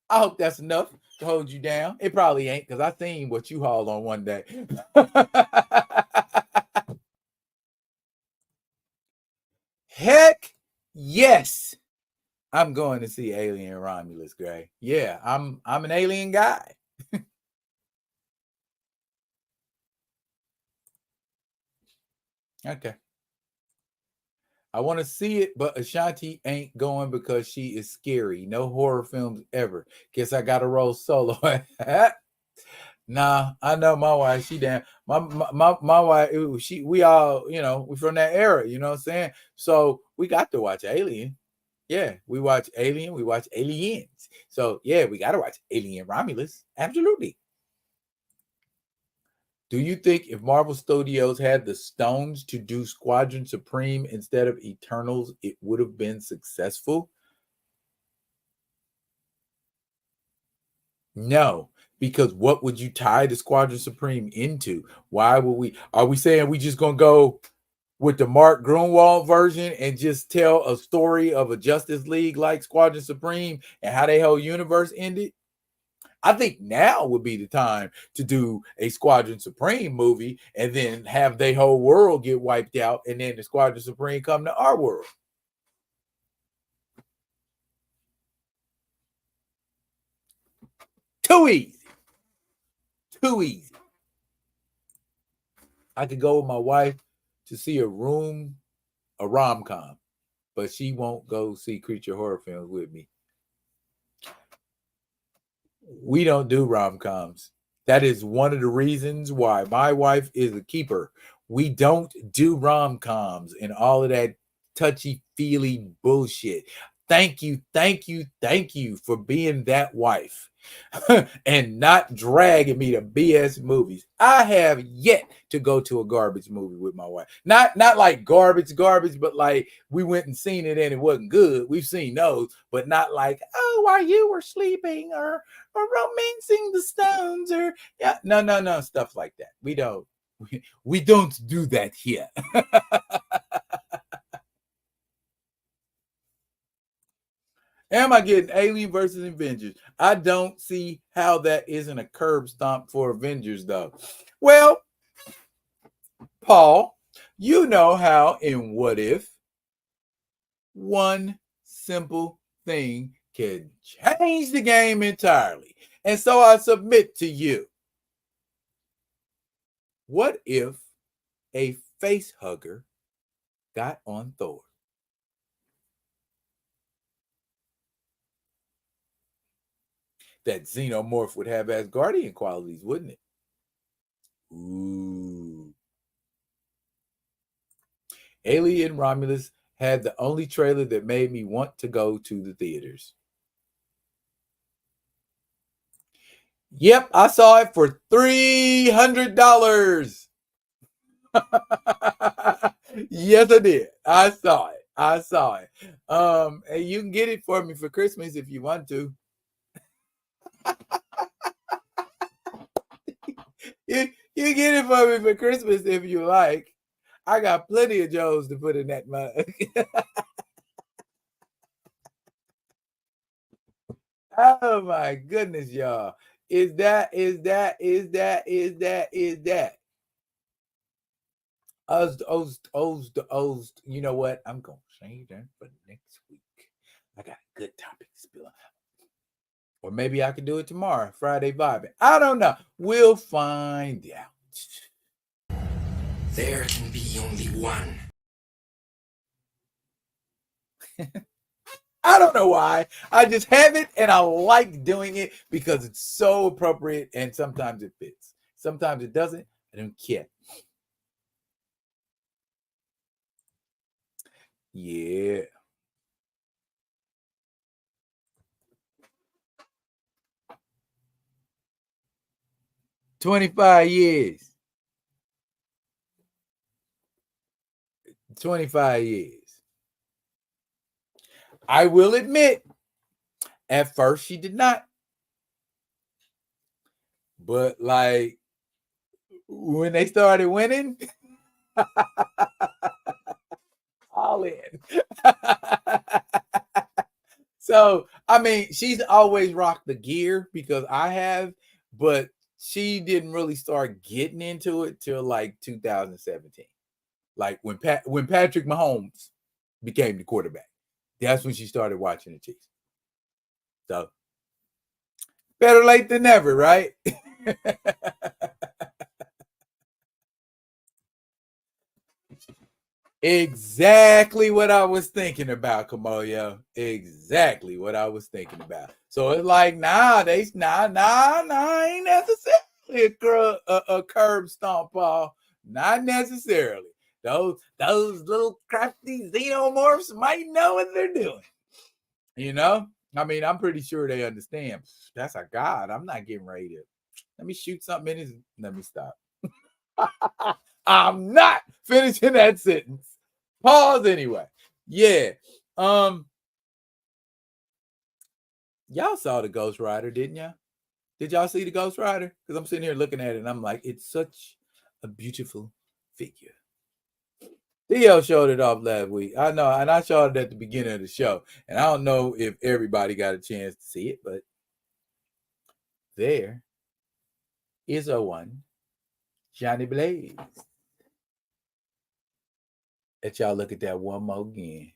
I hope that's enough to hold you down. It probably ain't, because I seen what you hauled on one day. Heck yes. I'm going to see Alien Romulus, Gray. Yeah, I'm an alien guy. Okay. I want to see it, but Ashanti ain't going because she is scary. No horror films ever. Guess I got to roll solo. Nah, I know my wife. She damn my wife. We all we from that era. You know what I'm saying? So we got to watch Alien. Yeah, we watch Alien. We watch Aliens. So yeah, we got to watch Alien Romulus. Absolutely. Do you think if Marvel Studios had the stones to do Squadron Supreme instead of Eternals, it would have been successful? No, because what would you tie the Squadron Supreme into? Why would we? Are we saying we just gonna go with the Mark Grunwald version and just tell a story of a Justice League like Squadron Supreme and how their whole universe ended? I think now would be the time to do a Squadron Supreme movie and then have their whole world get wiped out, and then the Squadron Supreme come to our world. Too easy. Too easy. I could go with my wife to see a rom-com, but she won't go see creature horror films with me. We don't do rom-coms. That is one of the reasons why my wife is a keeper. We don't do rom-coms and all of that touchy-feely bullshit. Thank you for being that wife and not dragging me to BS movies. I have yet to go to a garbage movie with my wife. Not like garbage, but like we went and seen it and it wasn't good. We've seen those, but not like, oh, while you were sleeping or romancing the stones or yeah, no, stuff like that. We don't do that here. Am I getting Alien versus Avengers? I don't see how that isn't a curb stomp for Avengers, though. Well, Paul, you know how in What If, one simple thing can change the game entirely. And so I submit to you, what if a face hugger got on Thor? That xenomorph would have Asgardian qualities, wouldn't it? Ooh. Alien Romulus had the only trailer that made me want to go to the theaters. Yep, I saw it for $300. Yes, I did. I saw it. And you can get it for me for Christmas if you want to. You get it for me for Christmas if you like. I got plenty of Joes to put in that mug. Oh my goodness, y'all. Is that? You know what? I'm gonna change that for next week. I got a good topic to spill out. Or maybe I can do it tomorrow, Friday vibing. I don't know. We'll find out. There can be only one. I don't know why. I just have it and I like doing it because it's so appropriate and sometimes it fits. Sometimes it doesn't. I don't care. Yeah. $25 years. 25 years. I will admit, at first she did not. But like when they started winning, all in. So, I mean, she's always rocked the gear because I have, but she didn't really start getting into it till like 2017. Like when Patrick Mahomes became the quarterback. That's when she started watching the Chiefs. So, better late than never, right? Exactly what I was thinking about, Kamoyo. Exactly what I was thinking about. So it's like, ain't necessarily a curb stomp, Paul. Not necessarily. Those little crafty xenomorphs might know what they're doing. You know? I mean, I'm pretty sure they understand. That's a god. I'm not getting ready to. Let me shoot something in his. Let me stop. I'm not finishing that sentence. Pause anyway. Yeah. Y'all saw the Ghost Rider, didn't y'all? Did y'all see the Ghost Rider? Because I'm sitting here looking at it and I'm like, it's such a beautiful figure. Theo showed it off last week. I know, and I showed it at the beginning of the show. And I don't know if everybody got a chance to see it, but there is a one, Johnny Blaze. Let y'all look at that one more again.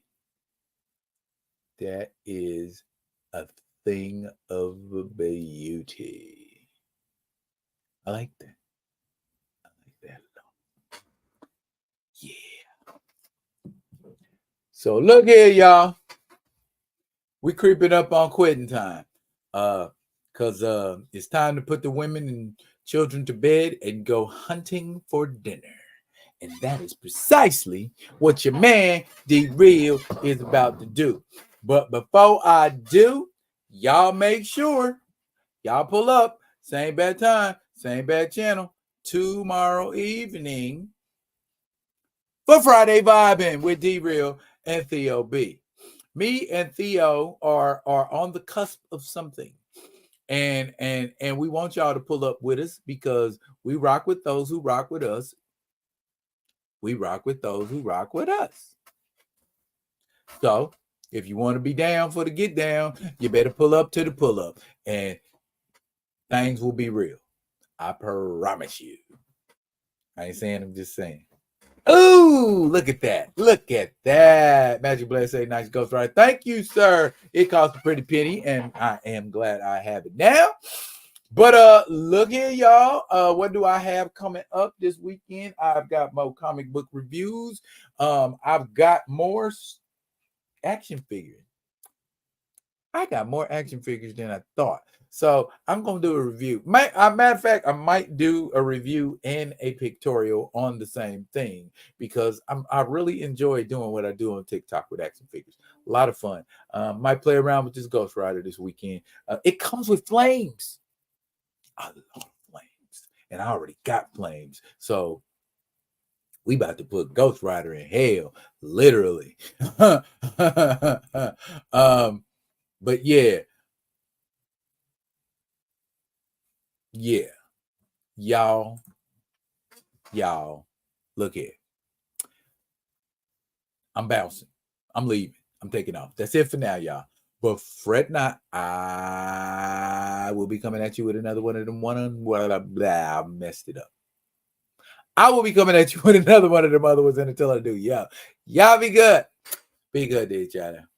That is a thing of beauty. I like that. I like that a lot. Yeah. So look here, y'all. We creeping up on quitting time. Cause it's time to put the women and children to bed and go hunting for dinner. And that is precisely what your man D Real is about to do. But before I do, y'all make sure y'all pull up. Same bad time, same bad channel. Tomorrow evening for Friday Vibing with D Real and Theo B. Me and Theo are on the cusp of something. And we want y'all to pull up with us because we rock with those who rock with us. We rock with those who rock with us. So If you want to be down for the get down, you better pull up to the pull up, and things will be real. I promise you. I ain't saying, I'm just saying. Oh, look at that. Look at that. Magic Blade say nice Ghost Rider. Thank you, sir. It cost a pretty penny, and I am glad I have it now. But look here, y'all. What do I have coming up this weekend? I've got more comic book reviews. I've got more action figures. I got more action figures than I thought. So I'm going to do a review. Matter of fact, I might do a review and a pictorial on the same thing because I really enjoy doing what I do on TikTok with action figures. A lot of fun. Might play around with this Ghost Rider this weekend. It comes with flames. I love flames. And I already got flames. So we about to put Ghost Rider in hell, literally. But yeah, y'all, look here. I'm bouncing. I'm leaving. I'm taking off. That's it for now, y'all. But fret not. I will be coming at you with another one of them I messed it up. I will be coming at you with another one of them other ones until I do. Y'all be good. Be good to each other.